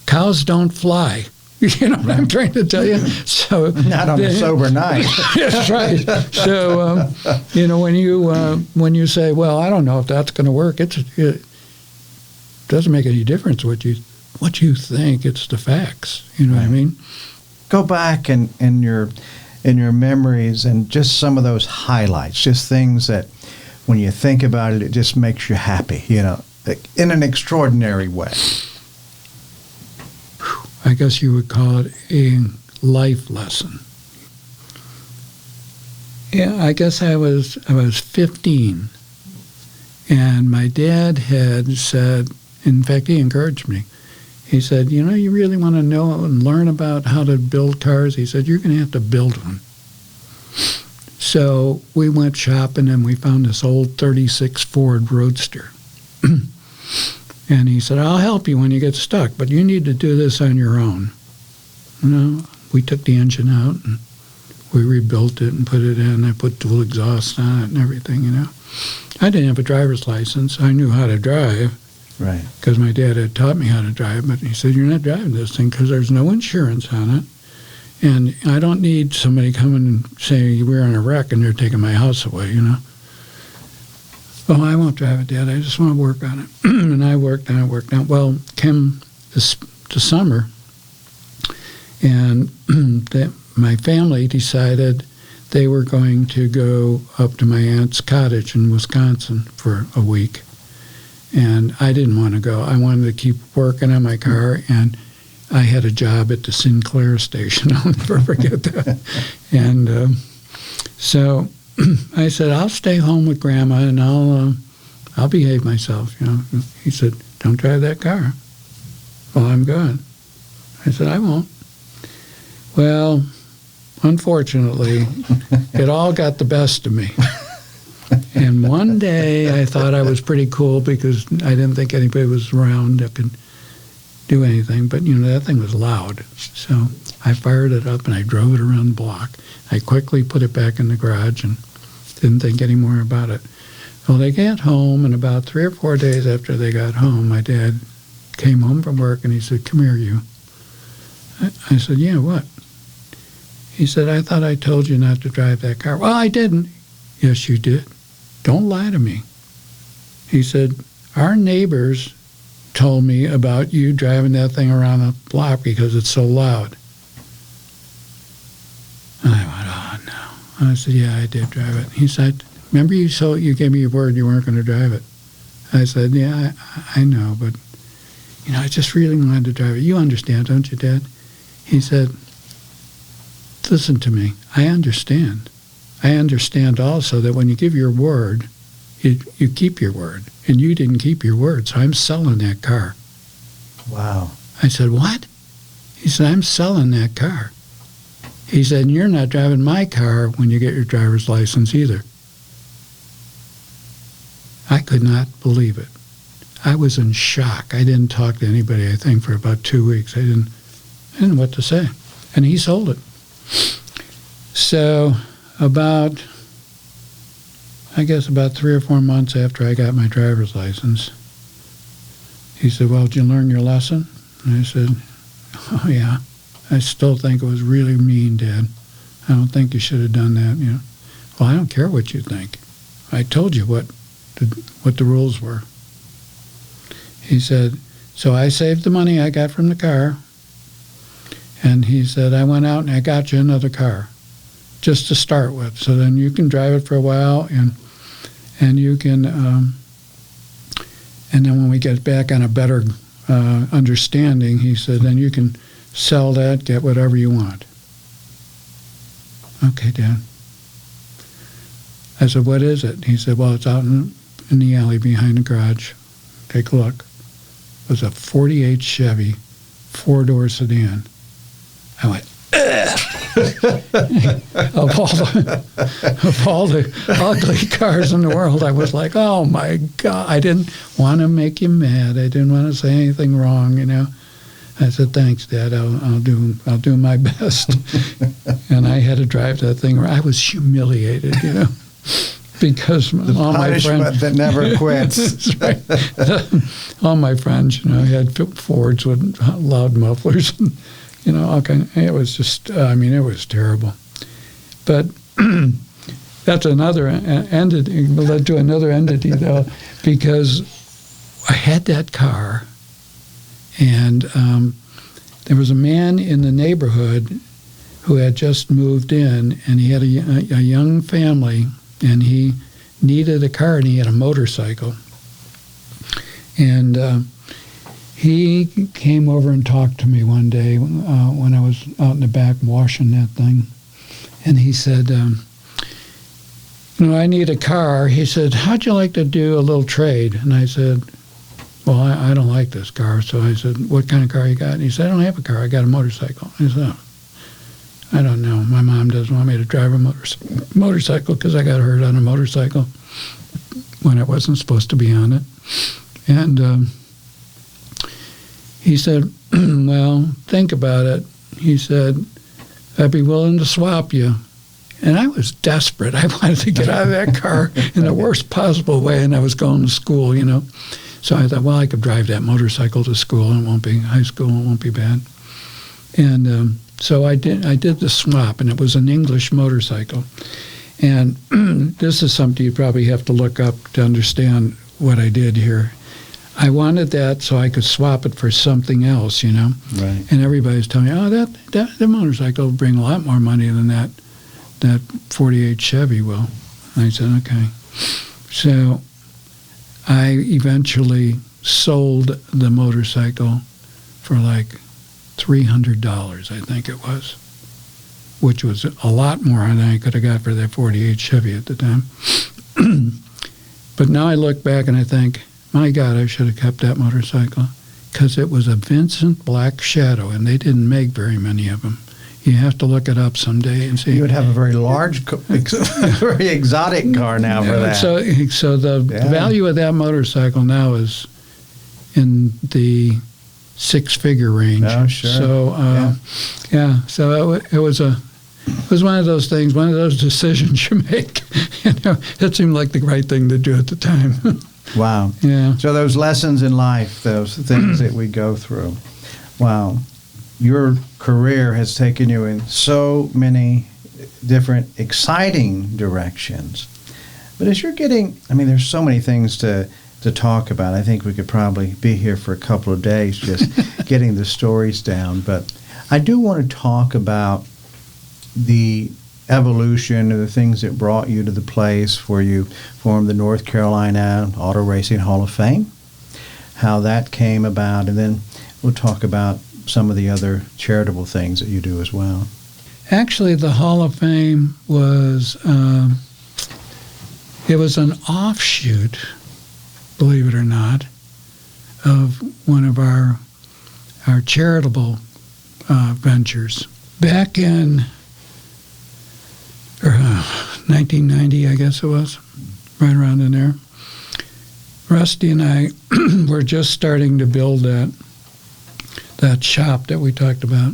cows don't fly. You know what I'm trying to tell you? So not on a sober night. That's right. So, when you say, well, I don't know if that's going to work, it doesn't make any difference what you think. It's the facts. You know what I mean? Go back in your memories and just some of those highlights, just things that when you think about it, it just makes you happy, in an extraordinary way. I guess you would call it a life lesson. Yeah, I guess I was 15, and my dad had said, in fact, he encouraged me. He said, you really want to know and learn about how to build cars? He said, you're going to have to build one. So we went shopping, and we found this old 36 Ford Roadster. And he said, I'll help you when you get stuck, but you need to do this on your own. We took the engine out, and we rebuilt it and put it in. I put dual exhaust on it and everything, I didn't have a driver's license. I knew how to drive. Right. Because my dad had taught me how to drive, but he said, you're not driving this thing because there's no insurance on it. And I don't need somebody coming and saying we're in a wreck and they're taking my house away, Oh, I won't drive it, Dad. I just want to work on it. And I worked on it. Well, came the summer, and my family decided they were going to go up to my aunt's cottage in Wisconsin for a week. And I didn't want to go. I wanted to keep working on my car, and I had a job at the Sinclair station. I'll never forget that. And so I said, I'll stay home with Grandma, and I'll behave myself. He said, don't drive that car while I'm gone. I said, I won't. Well, unfortunately, it all got the best of me. And one day I thought I was pretty cool because I didn't think anybody was around that could do anything. But, that thing was loud. So I fired it up and I drove it around the block. I quickly put it back in the garage and didn't think any more about it. Well, they got home, and about 3 or 4 days after they got home, my dad came home from work and he said, come here, you. I said, yeah, what? He said, I thought I told you not to drive that car. Well, I didn't. Yes, you did. Don't lie to me. He said, our neighbors told me about you driving that thing around the block because it's so loud. And I went, oh, no. I said, yeah, I did drive it. He said, remember you gave me your word you weren't going to drive it. I said, yeah, I know, but, I just really wanted to drive it. You understand, don't you, Dad? He said, listen to me. I understand. I understand also that when you give your word, you keep your word. And you didn't keep your word, so I'm selling that car. Wow. I said, what? He said, I'm selling that car. He said, and you're not driving my car when you get your driver's license either. I could not believe it. I was in shock. I didn't talk to anybody, I think, for about 2 weeks. I didn't know what to say. And he sold it. So about 3 or 4 months after I got my driver's license, he said, well, did you learn your lesson? And I said, oh, yeah. I still think it was really mean, Dad. I don't think you should have done that. Well, I don't care what you think. I told you what the rules were. He said, so I saved the money I got from the car, and he said, I went out and I got you another car, just to start with, so then you can drive it for a while, and you can, and then when we get back on a better understanding, he said, then you can sell that, get whatever you want. Okay, Dad. I said, what is it? He said, well, it's out in the alley behind the garage. Take a look. It was a 48 Chevy, 4-door sedan. I went, of all the ugly cars in the world, I was like, oh my God. I didn't want to make you mad. I didn't want to say anything wrong, I said, thanks, Dad. I'll do my best. And I had to drive that thing. I was humiliated, because all my friends that never quits. That's right. All my friends, had Fords with loud mufflers, all kind. It was just, it was terrible. But that's another entity. Led to another entity, though, because I had that car, and there was a man in the neighborhood who had just moved in, and he had a young family, and he needed a car, and he had a motorcycle. And he came over and talked to me one day when I was out in the back washing that thing. And he said, I need a car. He said, how'd you like to do a little trade? And I said, well, I don't like this car. So I said, what kind of car you got? And he said, I don't have a car. I got a motorcycle. I said, oh, I don't know. My mom doesn't want me to drive a motorcycle because I got hurt on a motorcycle when I wasn't supposed to be on it. And he said, well, think about it. He said, I'd be willing to swap you. And I was desperate. I wanted to get out of that car in the worst possible way, and I was going to school, So I thought, well, I could drive that motorcycle to school, and it won't be high school, and it won't be bad. And so I did the swap, and it was an English motorcycle. And this is something you probably have to look up to understand what I did here. I wanted that so I could swap it for something else, Right. And everybody's telling me, oh, that motorcycle will bring a lot more money than that 48 Chevy will. And I said, okay. So I eventually sold the motorcycle for like $300, I think it was, which was a lot more than I could have got for that 48 Chevy at the time. But now I look back and I think, my God, I should have kept that motorcycle, because it was a Vincent Black Shadow, and they didn't make very many of them. You have to look it up someday and see. You would have a very large, very exotic car now for that. So the value of that motorcycle now is in the six-figure range. Oh, sure. So, so it was one of those things, one of those decisions you make. It seemed like the right thing to do at the time. Wow. Yeah. So those lessons in life, those things that we go through. Wow. Your career has taken you in so many different exciting directions. But as you're getting, there's so many things to talk about. I think we could probably be here for a couple of days just getting the stories down. But I do want to talk about the evolution of the things that brought you to the place where you formed the North Carolina Auto Racing Hall of Fame, how that came about, and then we'll talk about some of the other charitable things that you do as well. Actually, the Hall of Fame was it was an offshoot, believe it or not, of one of our charitable ventures. Back in 1990, I guess it was, right around in there, Rusty and I were just starting to build that shop that we talked about.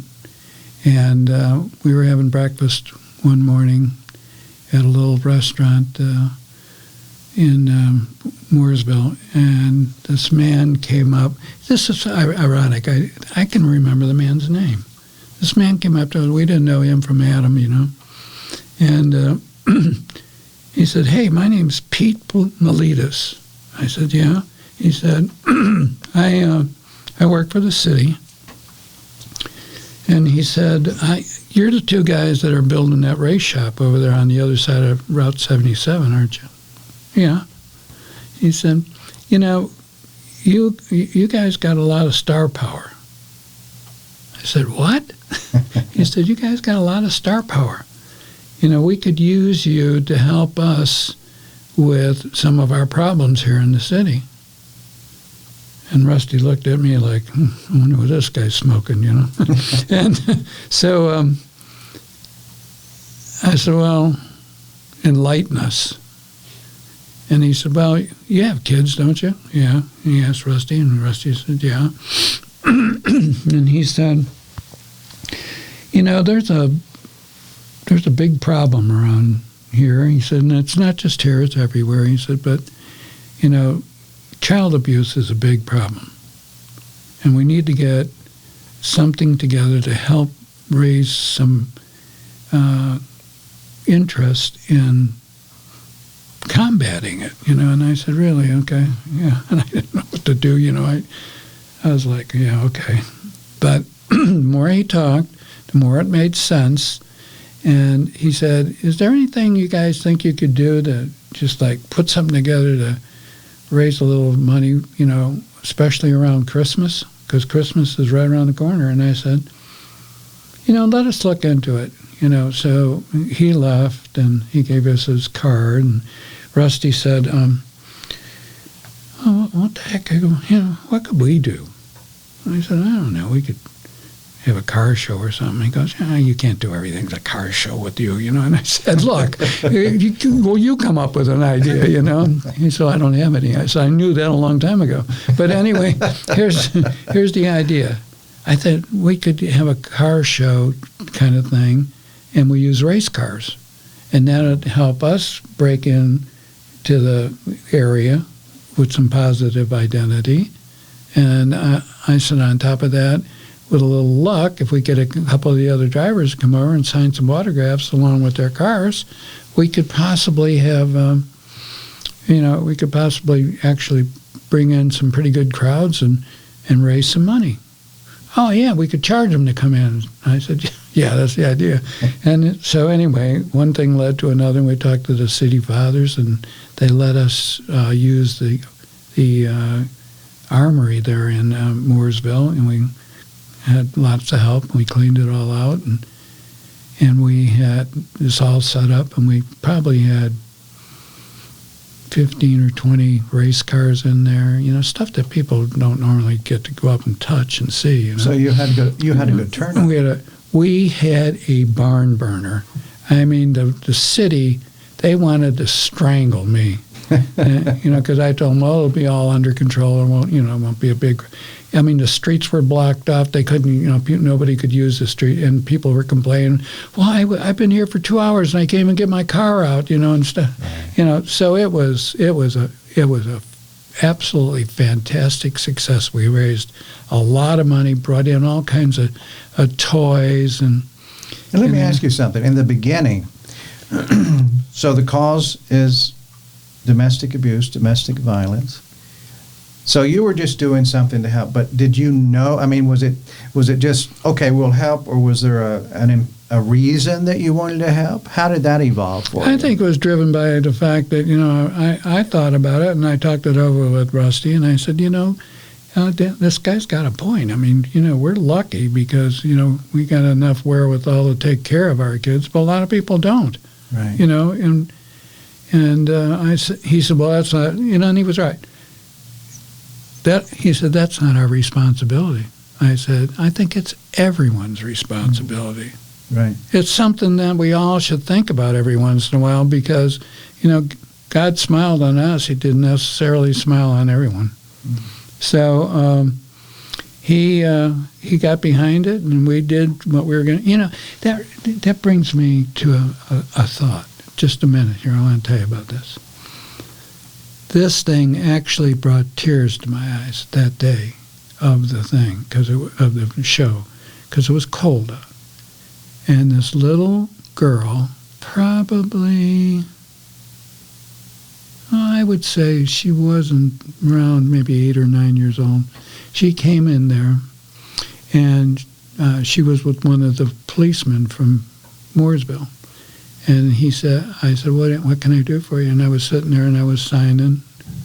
And we were having breakfast one morning at a little restaurant in Mooresville, and this man came up. This is ironic. I can remember the man's name. This man came up to us. We didn't know him from Adam, And he said, "Hey, my name's Pete Miletus." I said, "Yeah." He said, I work for the city. And he said, "You're the two guys that are building that race shop over there on the other side of Route 77, aren't you?" "Yeah." He said, you guys got a lot of star power." I said, "What?" He said, "You guys got a lot of star power. We could use you to help us with some of our problems here in the city." And Rusty looked at me like, I wonder what this guy's smoking, And so I said, "Well, enlighten us." And he said, "Well, you have kids, don't you?" "Yeah." He asked Rusty, and Rusty said, "Yeah." And he said, there's a big problem around here." He said, "And it's not just here, it's everywhere." He said, "But, child abuse is a big problem. And we need to get something together to help raise some interest in combating it." And I said, "Really? Okay. Yeah." And I didn't know what to do, I was like, "Yeah, okay." But the more he talked, the more it made sense. And he said, "Is there anything you guys think you could do to just put something together to raise a little money, especially around Christmas? Because Christmas is right around the corner." And I said, "Let us look into it." So he left, and he gave us his card. And Rusty said, "Oh, what the heck? What could we do?" And I said, "I don't know. We could have a car show or something." He goes, "You can't do everything at a car show with you, And I said, "Look, you come up with an idea, He said, "I don't have any." I said, "I knew that a long time ago." But anyway, here's the idea. I thought we could have a car show kind of thing, and we use race cars. And that would help us break in to the area with some positive identity. And I said, on top of that, with a little luck, if we get a couple of the other drivers to come over and sign some autographs along with their cars, we could possibly have, we could possibly actually bring in some pretty good crowds and raise some money. "Oh, yeah, we could charge them to come in." I said, "Yeah, that's the idea." And so anyway, one thing led to another, and we talked to the city fathers, and they let us use the armory there in Mooresville, and we had lots of help. We cleaned it all out, and we had this all set up, and we probably had 15 or 20 race cars in there, stuff that people don't normally get to go up and touch and see. So you had a good turnout. We had a barn burner. I mean, the city, they wanted to strangle me. Because I told them, well, it'll be all under control. It won't be a big. I mean, the streets were blocked off. They couldn't, nobody could use the street, and people were complaining. Well, I've been here for 2 hours and I can't even get my car out, and stuff. Right. So it was a absolutely fantastic success. We raised a lot of money, brought in all kinds of toys, and let me ask you something. In the beginning, so the cause is domestic abuse, domestic violence. So you were just doing something to help, but did you know? I mean, was it just okay? We'll help, or was there a reason that you wanted to help? How did that evolve for you? I think it was driven by the fact that I thought about it and I talked it over with Rusty, and I said, this guy's got a point. I mean, we're lucky because we got enough wherewithal to take care of our kids, but a lot of people don't. Right. And he said, well, that's not, and he was right. He said, that's not our responsibility. I said, I think it's everyone's responsibility. Right. It's something that we all should think about every once in a while because, God smiled on us. He didn't necessarily smile on everyone. So he got behind it, and we did what we were going to. That brings me to a thought. Just a minute here. I want to tell you about this. This thing actually brought tears to my eyes that day of the thing, of the show, because it was cold out. And this little girl, probably, I would say she wasn't around maybe 8 or 9 years old. She came in there, and she was with one of the policemen from Mooresville. And I said, what can I do for you? And I was sitting there and I was signing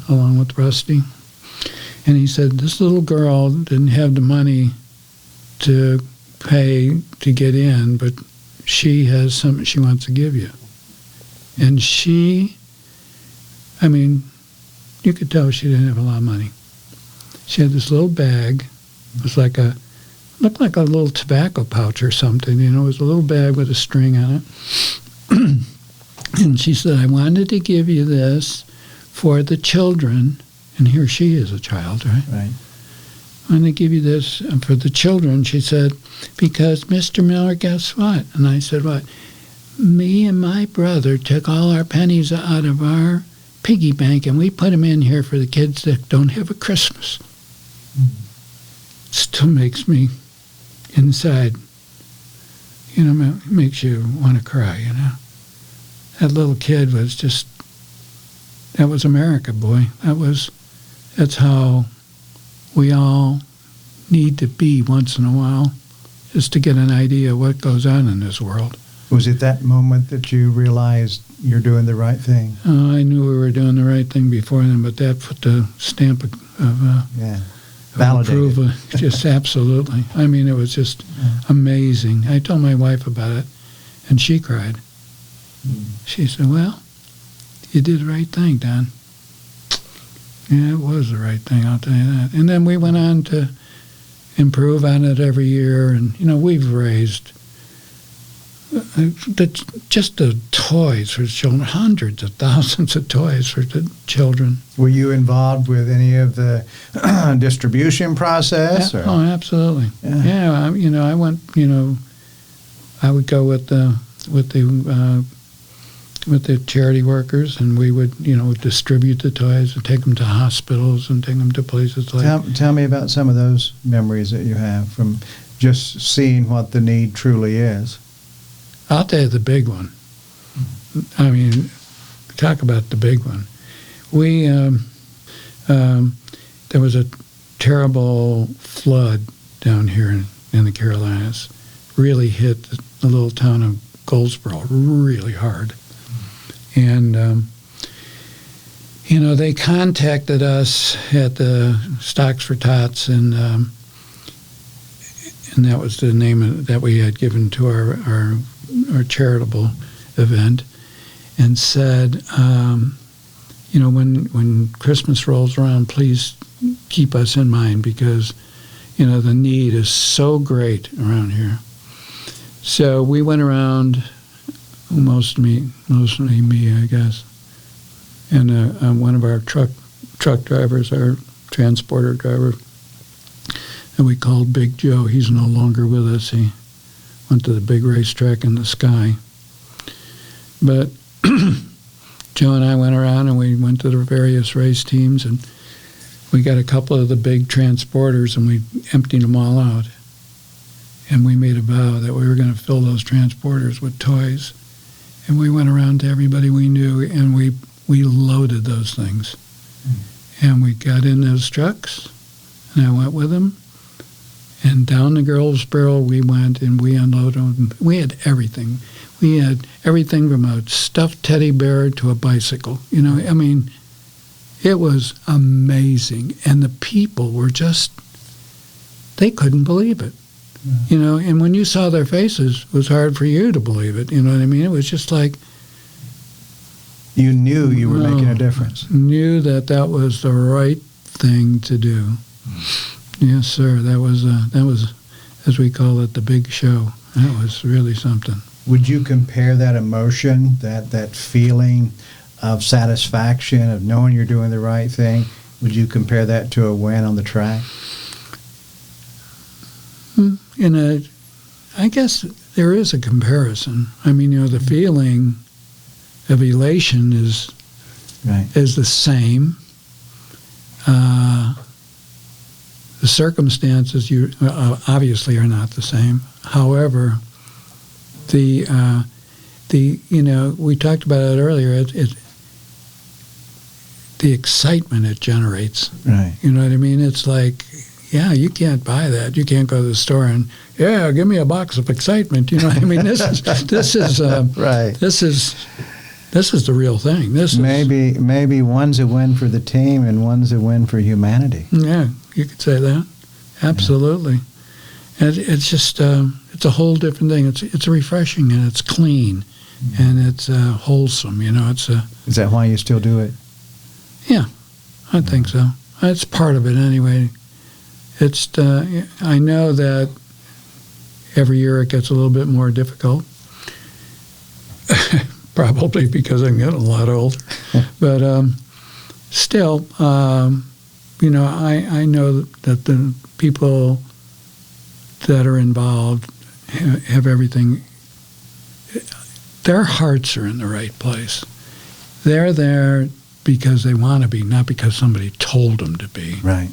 along with Rusty. And he said, this little girl didn't have the money to pay to get in, but she has something she wants to give you. And you could tell she didn't have a lot of money. She had this little bag. It was looked like a little tobacco pouch or something. It was a little bag with a string on it. And she said, I wanted to give you this for the children. And here she is a child, right? Right. I want to give you this for the children, she said, because Mr. Miller, guess what? And I said, what? Me and my brother took all our pennies out of our piggy bank and we put them in here for the kids that don't have a Christmas. It still makes me inside, makes you want to cry, That little kid was that was America, boy. That's how we all need to be once in a while, just to get an idea of what goes on in this world. Was it that moment that you realized you're doing the right thing? I knew we were doing the right thing before then, but that put the stamp of approval. Just absolutely. It was just amazing. I told my wife about it, and she cried. She said, well, you did the right thing, Don. Yeah, it was the right thing, I'll tell you that. And then we went on to improve on it every year, and, we've raised just the toys for children, hundreds of thousands of toys for the children. Were you involved with any of the distribution process? Yeah, oh, absolutely. Yeah, I went, I would go with the charity workers, and we would, distribute the toys and take them to hospitals and take them to places like... Tell me about some of those memories that you have from just seeing what the need truly is. I'll tell you the big one. Talk about the big one. We, there was a terrible flood down here in the Carolinas. Really hit the little town of Goldsboro really hard. And, they contacted us at the Stocks for Tots, and that was the name that we had given to our charitable event, and said, when Christmas rolls around, please keep us in mind because, the need is so great around here. So we went around, mostly me, I guess, and one of our truck drivers, our transporter driver, and we called Big Joe. He's no longer with us. He went to the big racetrack in the sky. But Joe and I went around and we went to the various race teams, and we got a couple of the big transporters and we emptied them all out. And we made a vow that we were going to fill those transporters with toys. And we went around to everybody we knew and we loaded those things. And we got in those trucks and I went with them. And down the Girls Barrel we went and we unloaded them. We had everything. We had everything from a stuffed teddy bear to a bicycle. It was amazing. And the people were just, they couldn't believe it. Yeah. And when you saw their faces, it was hard for you to believe it. You know what I mean? It was just like, you knew you were making a difference. Knew that was the right thing to do. Yes, sir. That was, as we call it, the big show. That was really something. Would you compare that emotion, that feeling of satisfaction, of knowing you're doing the right thing, would you compare that to a win on the track? I guess there is a comparison. The feeling of elation is the same. The circumstances obviously are not the same. However, we talked about it earlier. The excitement it generates. Right. You know what I mean? It's like, yeah, you can't buy that. You can't go to the store and, yeah, give me a box of excitement. You know what I mean? This is right. This is the real thing. Maybe one's a win for the team and one's a win for humanity. Yeah, you could say that. Absolutely. Yeah. And it's just it's a whole different thing. It's refreshing and it's clean and it's wholesome. Is that why you still do it? Yeah, I think so. It's part of it anyway. It's I know that every year it gets a little bit more difficult, probably because I'm getting a lot older. But still, I know that the people that are involved have everything. Their hearts are in the right place. They're there because they want to be, not because somebody told them to be. Right.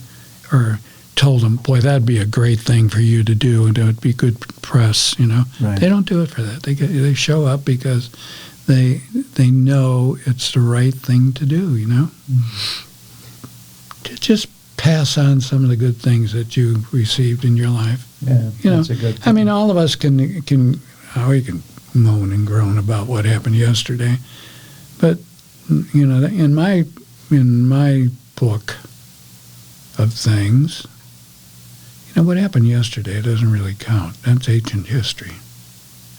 Or told them, boy, that'd be a great thing for you to do, and it would be good press, Right. They don't do it for that. They show up because they know it's the right thing to do, Mm-hmm. To just pass on some of the good things that you received in your life. Yeah, that's a good thing. All of us can moan and groan about what happened yesterday, but in my book of things, what happened yesterday doesn't really count. That's ancient history.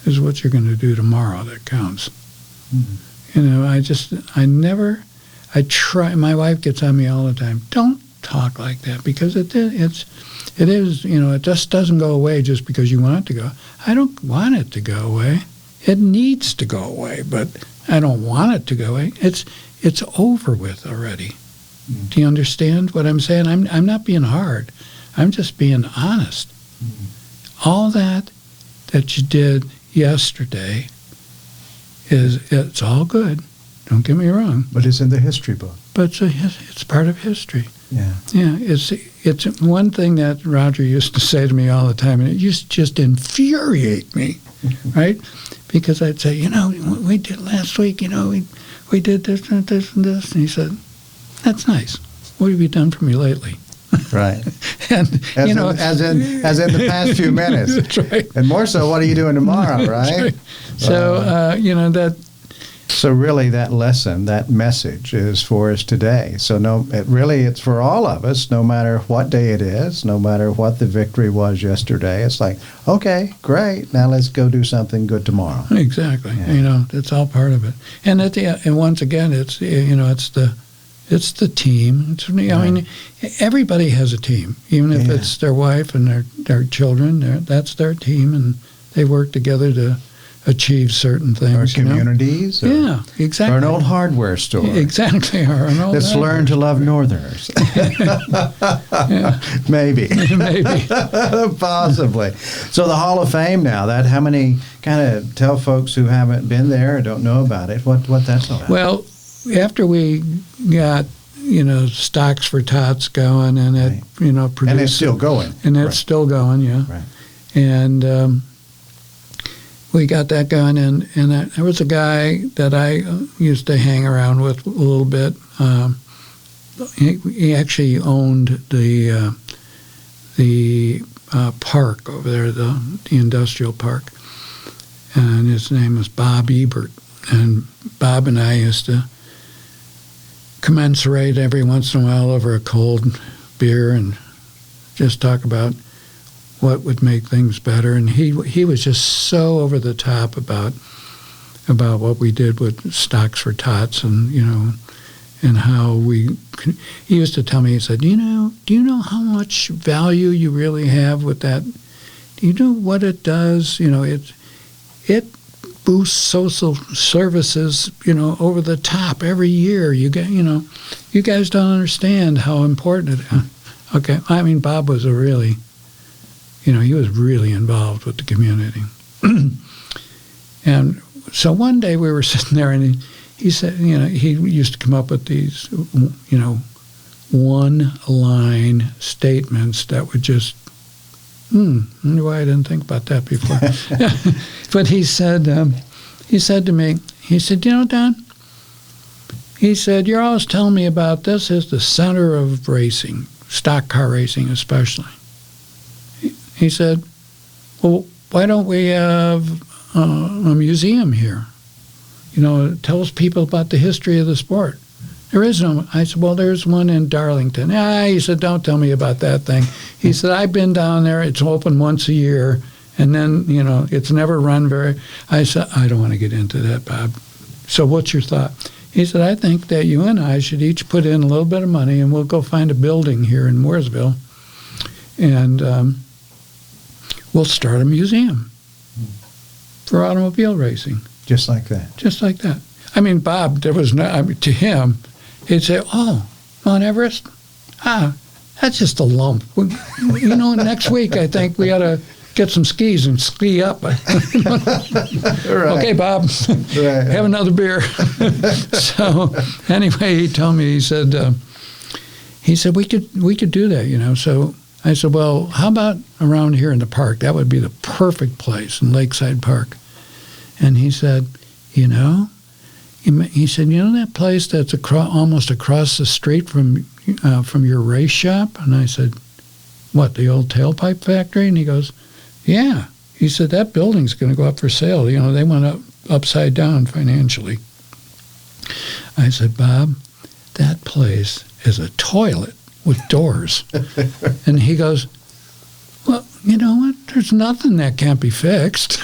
It's what you're going to do tomorrow that counts. Mm-hmm. I try. My wife gets on me all the time. Don't talk like that because it is. It just doesn't go away just because you want it to go. I don't want it to go away. It needs to go away, but I don't want it to go away. It's over with already. Mm-hmm. Do you understand what I'm saying? I'm not being hard. I'm just being honest. Mm-hmm. All that you did yesterday it's all good. Don't get me wrong. But it's in the history book. But it's part of history. Yeah. Yeah. It's one thing that Roger used to say to me all the time, and it used to just infuriate me, right? Because I'd say, we did last week. We did this and this and this, and he said, "That's nice. What have you done for me lately?" Right. And as in the past few minutes. That's right. And more so, what are you doing tomorrow, right? Right. So that. So really, that lesson, that message, is for us today. So it's for all of us, no matter what day it is, no matter what the victory was yesterday. It's like, okay, great. Now let's go do something good tomorrow. Exactly. Yeah. It's all part of it. And and once again, it's the It's the team. I mean, everybody has a team, even if it's their wife and their children. That's their team, and they work together to achieve certain things. Or communities. Yeah, exactly. Or an old hardware store. Exactly. Or an old Let's learn to love Northerners. Maybe. Maybe. Possibly. So the Hall of Fame now, how many, kind of tell folks who haven't been there or don't know about it, what that's all about? Well, after we got, Stocks for Tots going, and it, produced. And it's still going. And it's still going, yeah. Right. And we got that going, and there was a guy that I used to hang around with a little bit. He actually owned the park over there, the industrial park, and his name was Bob Ebert. And Bob and I used to commensurate every once in a while over a cold beer and just talk about what would make things better. And he was just so over the top about what we did with Stocks for Tots, and and how he used to tell me, he said, do you know how much value you really have with that? Do you know what it does? It boosts social services, over the top every year. You guys don't understand how important it is. Okay, I mean, Bob was he was really involved with the community. And so one day we were sitting there, and he said, he used to come up with these, one-line statements that would just, I wonder why I didn't think about that before. But he said to me, he said, Don, he said, you're always telling me about this as the center of racing, stock car racing especially. He said, well, why don't we have a museum here? It tells people about the history of the sport. There is no. I said, well, there's one in Darlington. He said, don't tell me about that thing. He said, I've been down there. It's open once a year, and then, it's never run very. I said, I don't want to get into that, Bob. So what's your thought? He said, I think that you and I should each put in a little bit of money, and we'll go find a building here in Mooresville, and we'll start a museum for automobile racing. Just like that. Just like that. I mean, Bob, there was no, to him, he'd say, oh, Mount Everest? That's just a lump. Next week I think we ought to get some skis and ski up. Right. Okay, Bob, right. Have another beer. So anyway, he told me, he said we could do that, So I said, well, how about around here in the park? That would be the perfect place, in Lakeside Park. And he said, he said, that place that's almost across the street from your race shop? And I said, what, the old tailpipe factory? And he goes, yeah. He said, that building's going to go up for sale. They went upside down financially. I said, Bob, that place is a toilet with doors. And he goes, well, you know what? There's nothing that can't be fixed.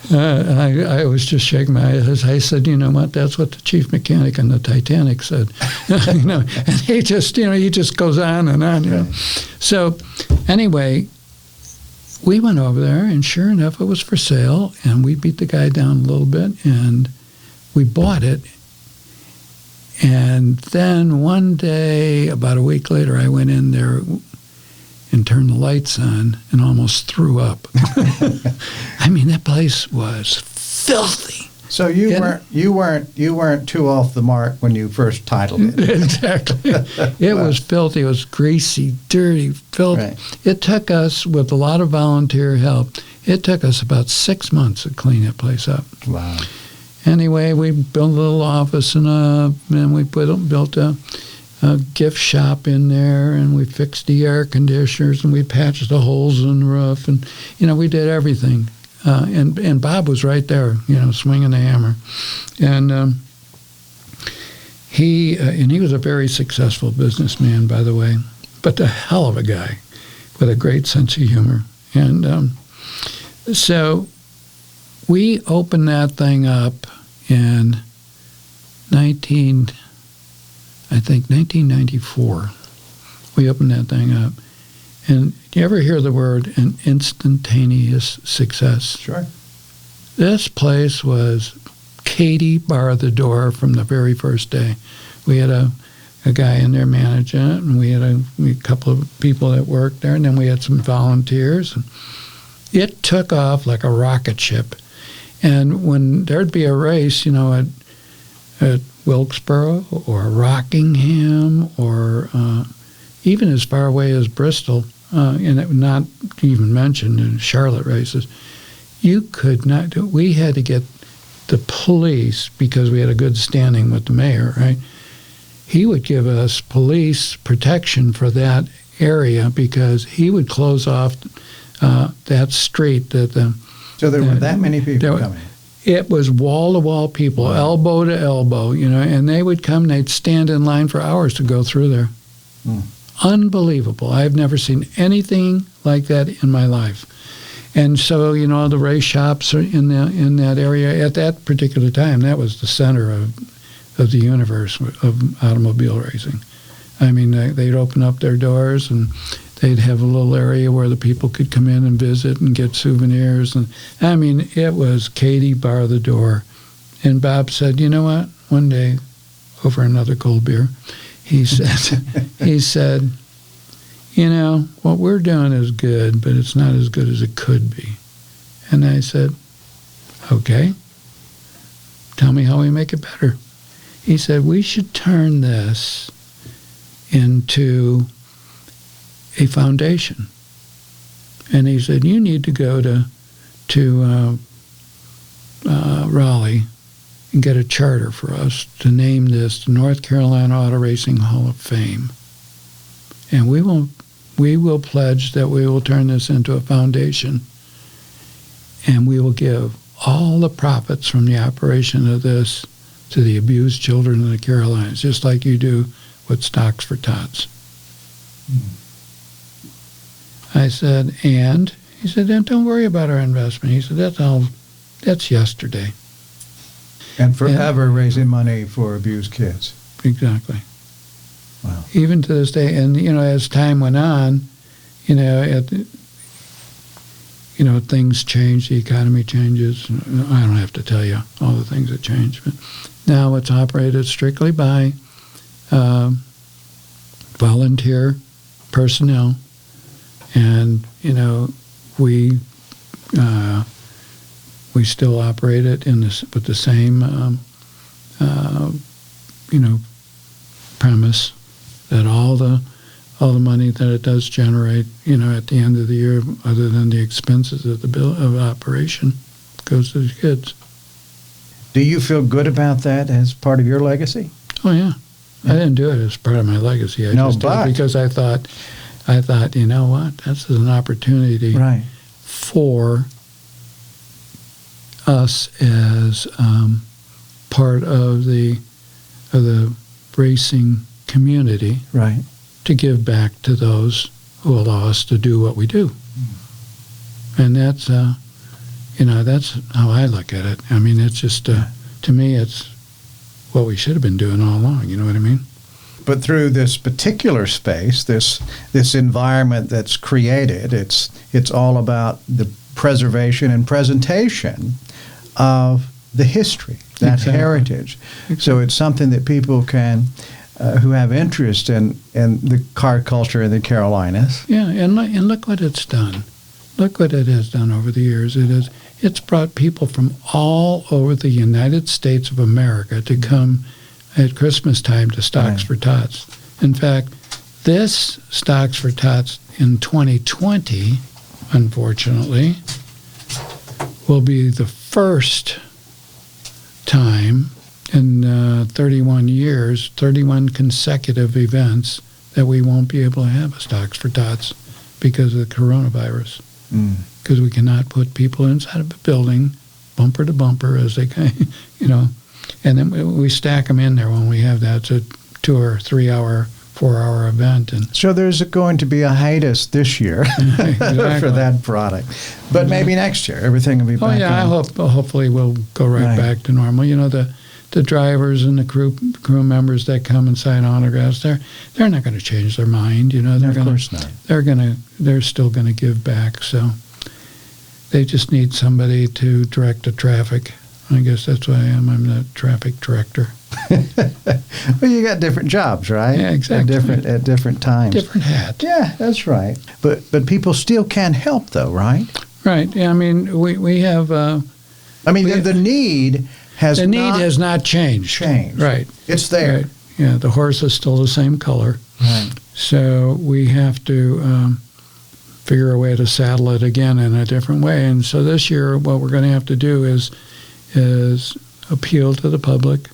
I was just shaking my head. I said, you know what? That's what the chief mechanic on the Titanic said. And he just goes on and on. Right. So anyway, we went over there, and sure enough, it was for sale. And we beat the guy down a little bit, and we bought it. And then one day, about a week later, I went in there and turned the lights on and almost threw up. I mean, that place was filthy. So you weren't too off the mark when you first titled it. Exactly. It was filthy. It was greasy, dirty, filthy. Right. It took us, with a lot of volunteer help, it took us about 6 months to clean that place up. Wow. Anyway, we built a little office, and we built a gift shop in there, and we fixed the air conditioners, and we patched the holes in the roof, and we did everything. And Bob was right there, swinging the hammer, and he was a very successful businessman, by the way, but a hell of a guy with a great sense of humor. And so we opened that thing up in 1994. We opened that thing up. And do you ever hear the word an instantaneous success? Sure. This place was Katie bar the door from the very first day. We had a guy in there managing it, and we had a couple of people that worked there, and then we had some volunteers. And it took off like a rocket ship. And when there'd be a race, at Wilkesboro or Rockingham or even as far away as Bristol, and it would not even mention in Charlotte races, you could not do it. We had to get the police, because we had a good standing with the mayor, right? He would give us police protection for that area because he would close off that street. So there were that many people coming. It was wall-to-wall people, wow. Elbow to elbow, and they would come and they'd stand in line for hours to go through there. Unbelievable. I've never seen anything like that in my life. And so, the race shops are in that area at that particular time. That was the center of the universe of automobile racing. I mean, they'd open up their doors and they'd have a little area where the people could come in and visit and get souvenirs. And I mean, it was Katie bar the door. And Bob said, you know what? One day, over another cold beer, he said, what we're doing is good, but it's not as good as it could be. And I said, okay, tell me how we make it better. He said, we should turn this into a foundation. And he said, you need to go to Raleigh and get a charter for us to name this the North Carolina Auto Racing Hall of Fame. And we will pledge that we will turn this into a foundation, and we will give all the profits from the operation of this to the abused children in the Carolinas, just like you do with Stocks for Tots. I said, and? He said, then don't worry about our investment. He said, that's yesterday. And forever raising money for abused kids. Exactly. Wow. Even to this day, and as time went on, things change, the economy changes. I don't have to tell you all the things that change, but now it's operated strictly by volunteer personnel, and we still operate it with the same premise that all the money that it does generate, at the end of the year, other than the expenses of of operation, goes to the kids. Do you feel good about that as part of your legacy? Oh yeah, I didn't do it as part of my legacy. I just did it because I thought, you know what, this is an opportunity for us as part of the racing community, to give back to those who allow us to do what we do. And that's that's how I look at it. I mean, it's just to me, it's what we should have been doing all along. You know what I mean? But through this particular space, this environment that's created, it's all about the preservation and presentation of the history, that heritage. So it's something that people can, who have interest in the car culture in the Carolinas. Yeah, and look what it's done. Look what it has done over the years. It's brought people from all over the United States of America to come at Christmas time to Stocks for Tots. In fact, this Stocks for Tots in 2020, unfortunately, will be the first time in 31 years, 31 consecutive events, that we won't be able to have a Stocks for Tots because of the coronavirus. Because we cannot put people inside of a building, bumper to bumper, as they, and then we stack them in there when we have that. It's a 2 or 3 hour, 4 hour event. And so there's going to be a hiatus this year for that product. But maybe next year, everything will be back. Oh, yeah, hopefully we'll go right back to normal. The the drivers and the crew members that come and sign autographs, they're not going to change their mind. You know, Of course not. They're still going to give back. So they just need somebody to direct the traffic. I guess that's what I am. I'm the traffic director. Well, you got different jobs, right? Yeah, exactly. At different times. Different hat. Yeah, that's right. But people still can help, though, right? Right. Yeah. I mean, we have. I mean, the need has has not changed. Right. It's there. Right. Yeah. The horse is still the same color. Right. So we have to figure a way to saddle it again in a different way. And so this year, what we're going to have to do is appeal to the public,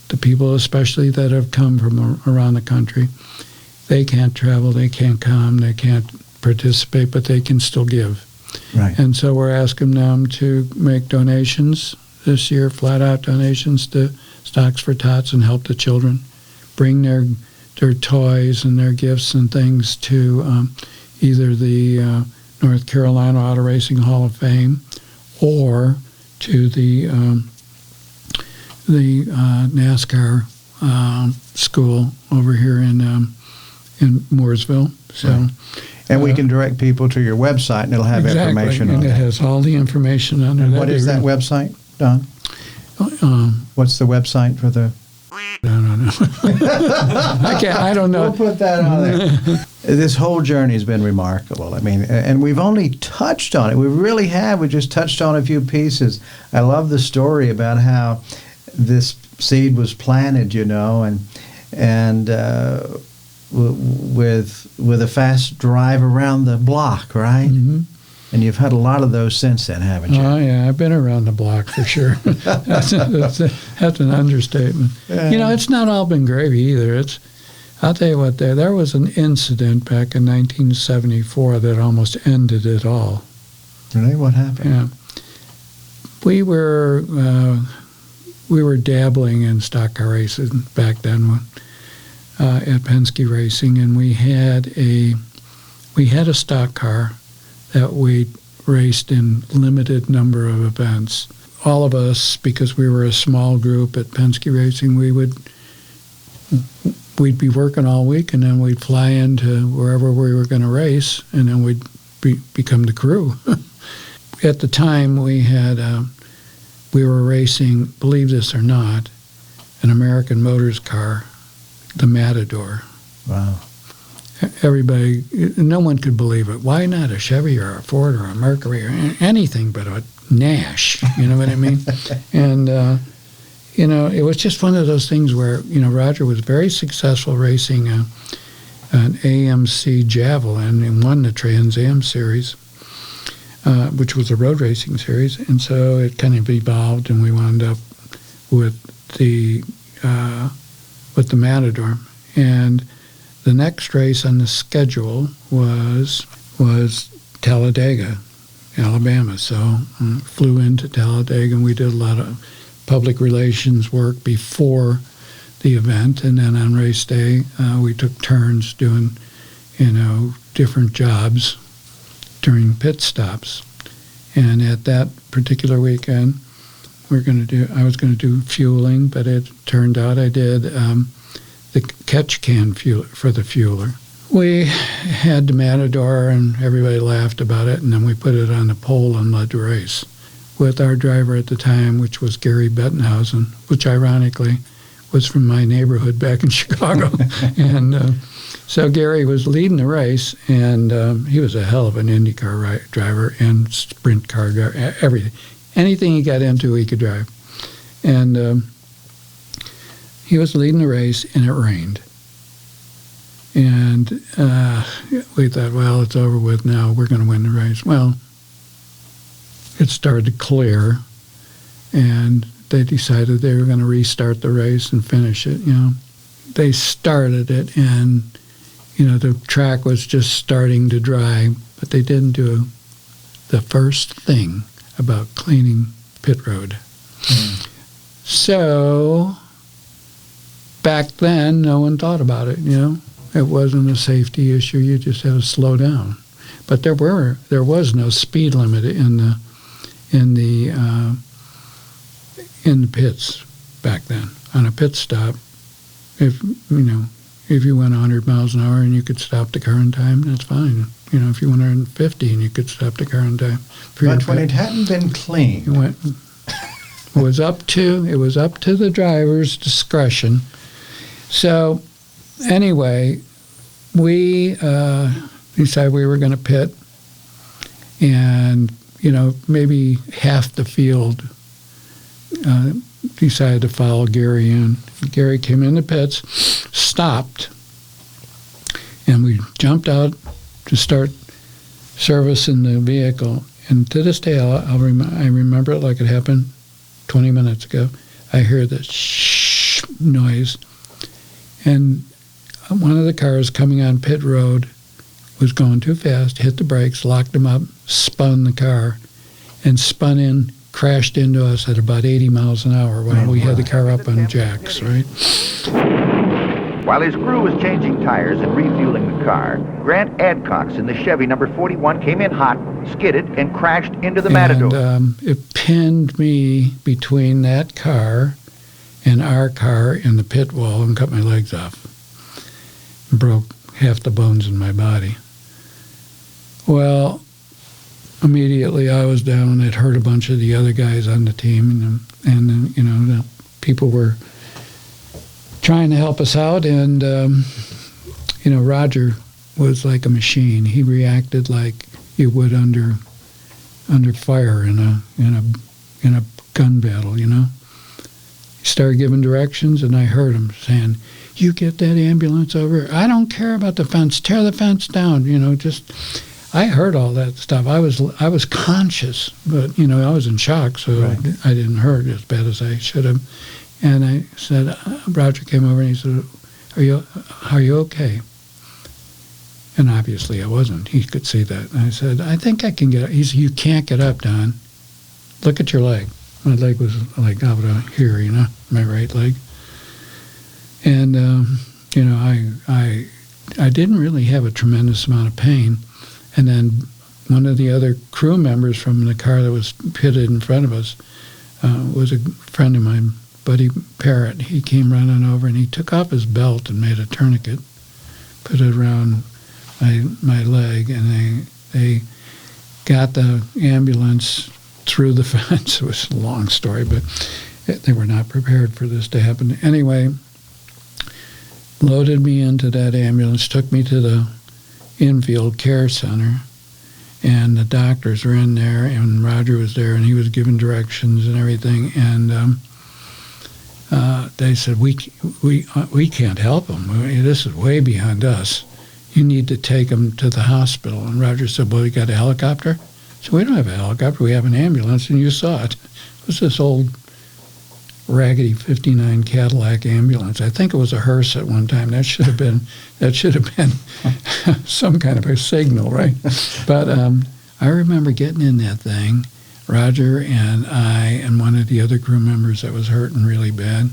the people especially that have come from around the country. They can't travel, they can't come, they can't participate, but they can still give. Right. And so we're asking them to make donations this year, flat-out donations to Stocks for Tots and help the children. Bring their toys and their gifts and things to either the North Carolina Auto Racing Hall of Fame or to the NASCAR school over here in Mooresville. So, right. And we can direct people to your website, and it'll have information on it. And it has all the information on it. What is that website, Don? What's the website for the? I don't know. I don't know. We'll put that on there. This whole journey has been remarkable. I mean, and we've only touched on it. We really have. We just touched on a few pieces. I love the story about how this seed was planted, you know, and with a fast drive around the block, right? Mm-hmm. And you've had a lot of those since then, haven't you? Oh, yeah. I've been around the block for sure. that's an understatement. Yeah. You know, it's not all been gravy either. I'll tell you what, there was an incident back in 1974 that almost ended it all. Really? What happened? Yeah. We were dabbling in stock car races back then at Penske Racing, and we had a stock car that we raced in limited number of events. All of us, because we were a small group at Penske Racing, we'd be working all week, and then we'd fly into wherever we were going to race, and then we'd become the crew. At the time, we were racing, believe this or not, an American Motors car, the Matador. Wow. Everybody, no one could believe it. Why not a Chevy or a Ford or a Mercury or anything but a Nash? You know what I mean? And, you know, it was just one of those things where, you know, Roger was very successful racing an AMC Javelin and won the Trans Am Series, which was a road racing series. And so it kind of evolved, and we wound up with the Matador. And the next race on the schedule was Talladega, Alabama. So flew into Talladega, and we did a lot of public relations work before the event. And then on race day, we took turns doing, you know, different jobs during pit stops. And at that particular weekend, I was going to do fueling, but it turned out I did the catch can fuel for the fueler. We had the Matador, and everybody laughed about it, and then we put it on the pole and led the race with our driver at the time, which was Gary Bettenhausen, which ironically was from my neighborhood back in Chicago. And so Gary was leading the race, and he was a hell of an IndyCar driver and sprint car driver, everything. Anything he got into, he could drive. And he was leading the race, and it rained. And we thought, well, it's over with now. We're going to win the race. Well, it started to clear, and they decided they were going to restart the race and finish it. You know, they started it, and you know the track was just starting to dry, but they didn't do the first thing about cleaning pit road. So back then, no one thought about it. You know, it wasn't a safety issue. You just had to slow down. But there was no speed limit in the pits back then. On a pit stop, if you went 100 miles an hour and you could stop the car in time, that's fine. If you went 150 and you could stop the car in time. But when it hadn't been cleaned, it was up to the driver's discretion. So anyway, we decided we were going to pit, and maybe half the field decided to follow Gary in. Gary came in the pits, stopped, and we jumped out to start servicing the vehicle. And to this day, I remember it like it happened 20 minutes ago. I hear this shh noise, and one of the cars coming on pit road was going too fast, hit the brakes, locked them up, spun the car, and spun in, crashed into us at about 80 miles an hour while we had the car up on jacks, right? While his crew was changing tires and refueling the car, Grant Adcox in the Chevy number 41 came in hot, skidded, and crashed into the Matador. And it pinned me between that car and our car in the pit wall and cut my legs off. Broke half the bones in my body. Well, immediately I was down. It hurt a bunch of the other guys on the team, and the people were trying to help us out, and Roger was like a machine. He reacted like you would under fire in a gun battle. He started giving directions, and I heard him saying, "You get that ambulance over. I don't care about the fence. Tear the fence down." I heard all that stuff. I was conscious, but I was in shock, so right. I didn't hurt as bad as I should have. And I said, Roger came over and he said, "Are you okay?" And obviously I wasn't. He could see that. And I said, "I think I can get up." He said, "You can't get up, Don. Look at your leg." My leg was like out here, my right leg. And I didn't really have a tremendous amount of pain. And then one of the other crew members from the car that was pitted in front of us was a friend of mine, Buddy Parrott. He came running over and he took off his belt and made a tourniquet, put it around my leg, and they got the ambulance through the fence. It was a long story, but they were not prepared for this to happen. Anyway, loaded me into that ambulance, took me to the infield care center, and the doctors were in there, and Roger was there, and he was giving directions and everything, and they said, we can't help him. This is way beyond us. You need to take him to the hospital. And Roger said, "Well, you got a helicopter?" So we don't have a helicopter. We have an ambulance, and you saw it. It was this old raggedy '59 Cadillac ambulance. I think it was a hearse at one time. That should have been some kind of a signal, right? But I remember getting in that thing, Roger and I and one of the other crew members that was hurting really bad,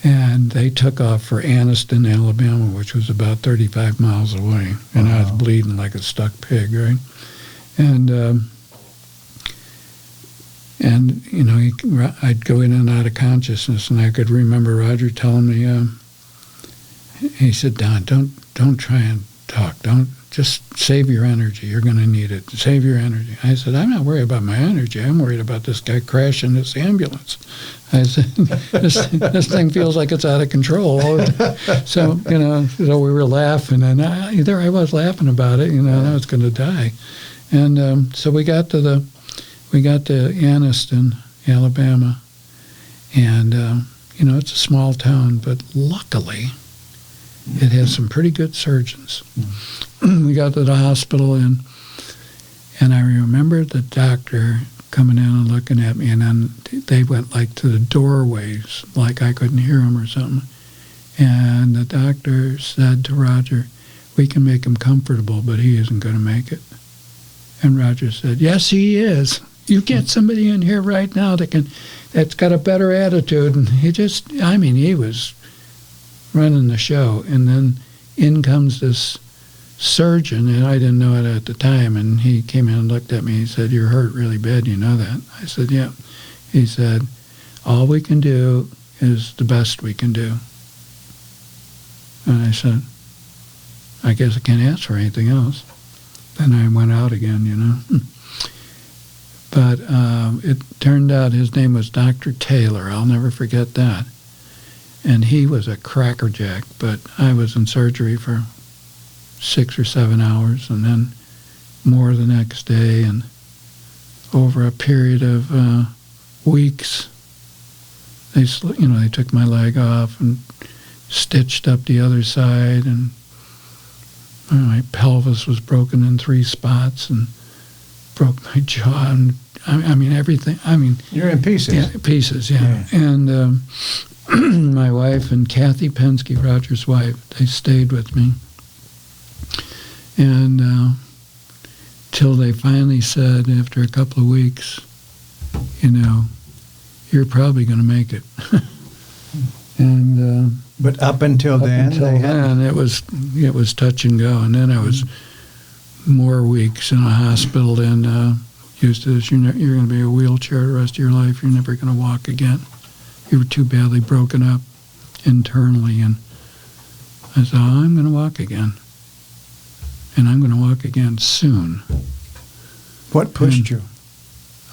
and they took off for Anniston, Alabama, which was about 35 miles away, and I was bleeding like a stuck pig, right? And I'd go in and out of consciousness, and I could remember Roger telling me, he said, "Don, don't try and talk. Don't, just save your energy. You're going to need it. Save your energy." I said, "I'm not worried about my energy. I'm worried about this guy crashing this ambulance." I said, this thing feels like it's out of control. So we were laughing, and there I was laughing about it. I was going to die. And so we got to Anniston, Alabama, and it's a small town, but luckily it has some pretty good surgeons. We got to the hospital, and I remember the doctor coming in and looking at me, and then they went like to the doorways, like I couldn't hear him or something. And the doctor said to Roger, "We can make him comfortable, but he isn't going to make it." And Roger said, "Yes, he is. You get somebody in here right now that's got a better attitude." And he was running the show. And then in comes this surgeon, and I didn't know it at the time, and he came in and looked at me. He said, "You're hurt really bad, you know that?" I said, "Yeah." He said, all we can do is the best we can do. And I said, I guess I can't ask for anything else. Then I went out again, you know. But it turned out his name was Dr. Taylor. I'll never forget that. And he was a crackerjack, but I was in surgery for 6 or 7 hours, and then more the next day, and over a period of weeks, they took my leg off and stitched up the other side, and my pelvis was broken in 3 spots, and broke my jaw, and I mean everything. I mean, you're in pieces. Yeah, pieces. Yeah. And my wife and Kathy Penske, Roger's wife, they stayed with me, and till they finally said after a couple of weeks, you know, you're probably going to make it. And but up until then, it was touch and go, and then I was more weeks in a hospital and used to this. You're going to be in a wheelchair the rest of your life. You're never going to walk again. You were too badly broken up internally, and I said, I'm going to walk again, and I'm going to walk again soon. What pushed you?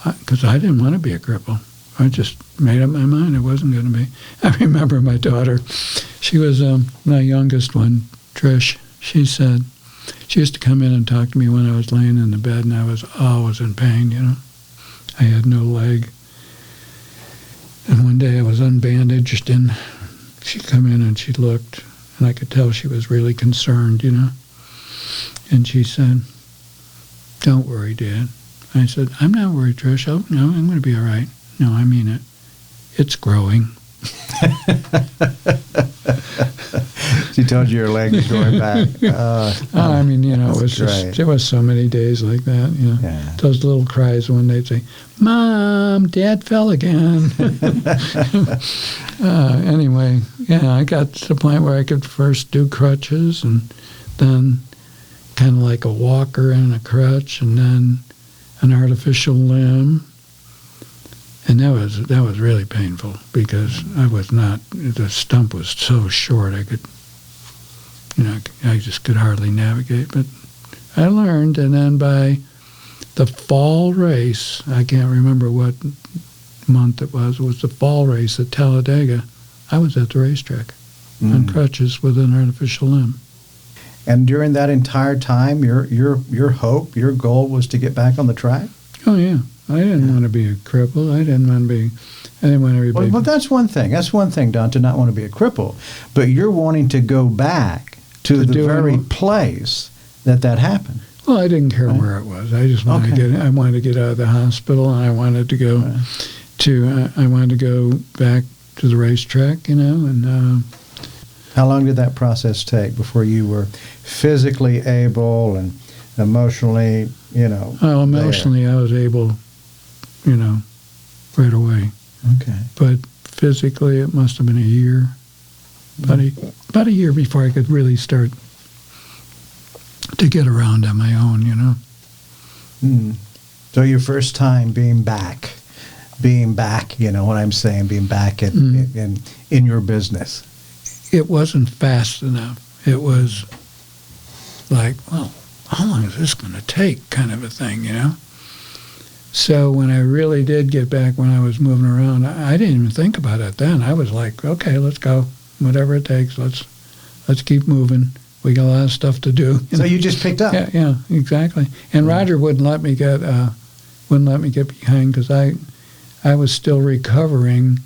Because I didn't want to be a cripple. I just made up my mind it wasn't going to be. I remember my daughter. She was my youngest one, Trish. She said, she used to come in and talk to me when I was laying in the bed, and I was always in pain, you know. I had no leg. And one day I was unbandaged, and she'd come in and she looked, and I could tell she was really concerned, you know. And she said, don't worry, Dad. I said, I'm not worried, Trish. Oh, no, I'm going to be all right. No, I mean it. It's growing. She told you your leg was growing back. I mean, you know, there was so many days like that. You know, yeah. Those little cries when they'd say, "Mom, Dad fell again." Anyway, yeah, I got to the point where I could first do crutches, and then kind of like a walker and a crutch, and then an artificial limb. And that was really painful because the stump was so short I just could hardly navigate. But I learned, and then by the fall race, I can't remember what month it was the fall race at Talladega, I was at the racetrack on crutches with an artificial limb. And during that entire time, your hope, your goal was to get back on the track? Oh, yeah. I didn't want to be a cripple. I didn't want everybody. Well, that's one thing. That's one thing, Don, to not want to be a cripple. But you're wanting to go back to the very place that happened. Well, I didn't care where it was. I just wanted to get. I wanted to get out of the hospital, and I wanted to go I wanted to go back to the racetrack, you know. And how long did that process take before you were physically able and emotionally, you know? Well, emotionally, I was able, you know, right away. Okay. But physically, it must have been a year, about a year before I could really start to get around on my own, you know. Mm. So your first time being back, you know what I'm saying, being back in your business. It wasn't fast enough. It was like, well, how long is this going to take, kind of a thing, you know? So when I really did get back, when I was moving around, I didn't even think about it then. I was like, okay, let's go. Whatever it takes, let's keep moving. We got a lot of stuff to do. So you just picked up? Yeah, exactly. And Roger wouldn't let me get behind because I was still recovering,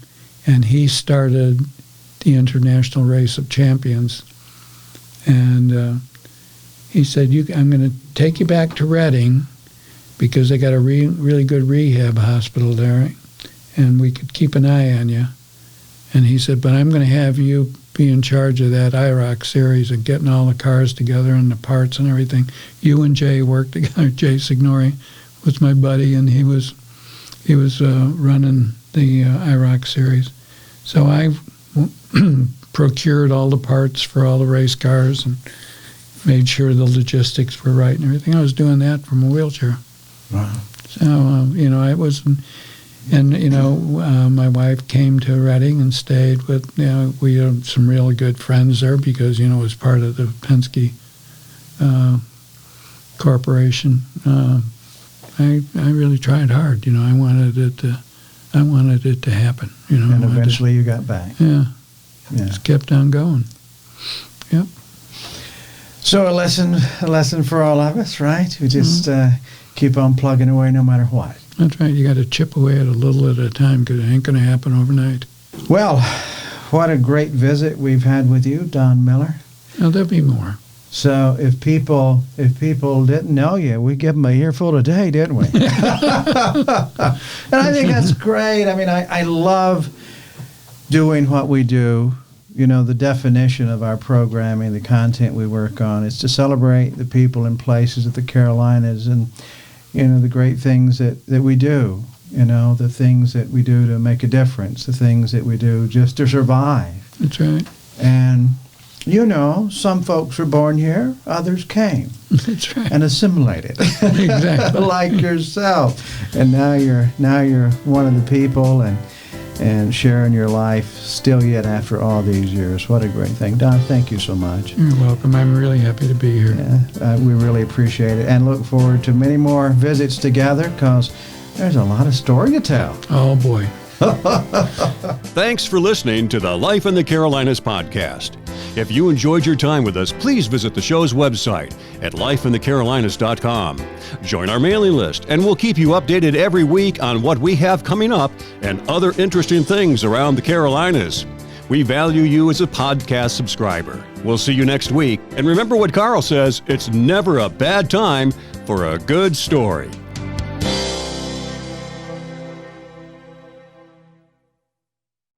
and he started the International Race of Champions, and he said, I'm going to take you back to Reading because they got a really good rehab hospital there, and we could keep an eye on you. And he said, but I'm going to have you be in charge of that IROC series and getting all the cars together and the parts and everything. You and Jay worked together. Jay Signori was my buddy, and he was running the IROC series. So I procured all the parts for all the race cars and made sure the logistics were right and everything. I was doing that from a wheelchair. Wow. So, you know, And, my wife came to Reading and stayed with, we had some really good friends there because, it was part of the Penske Corporation. I really tried hard. I wanted it to happen. And eventually you got back. Yeah. Yeah. Just kept on going. Yep. So a lesson for all of us, right? We just keep on plugging away no matter what. That's right. You got to chip away at a little at a time because it ain't going to happen overnight. Well, what a great visit we've had with you, Don Miller. Well, there'll be more. So if people didn't know you, we give them a earful today, didn't we? And I think that's great. I mean, I love doing what we do. The definition of our programming, the content we work on, is to celebrate the people and places of the Carolinas and, the great things that we do, the things that we do to make a difference, the things that we do just to survive. That's right. And, some folks were born here, others came. That's right. And assimilated. Exactly. Like yourself. And now you're one of the people and sharing your life still yet after all these years. What a great thing. Don, thank you so much. You're welcome. I'm really happy to be here. Yeah, we really appreciate it and look forward to many more visits together because there's a lot of story to tell. Oh, boy. Thanks for listening to the Life in the Carolinas podcast. If you enjoyed your time with us, please visit the show's website at lifeinthecarolinas.com. Join our mailing list, and we'll keep you updated every week on what we have coming up and other interesting things around the Carolinas. We value you as a podcast subscriber. We'll see you next week. And remember what Carl says, it's never a bad time for a good story.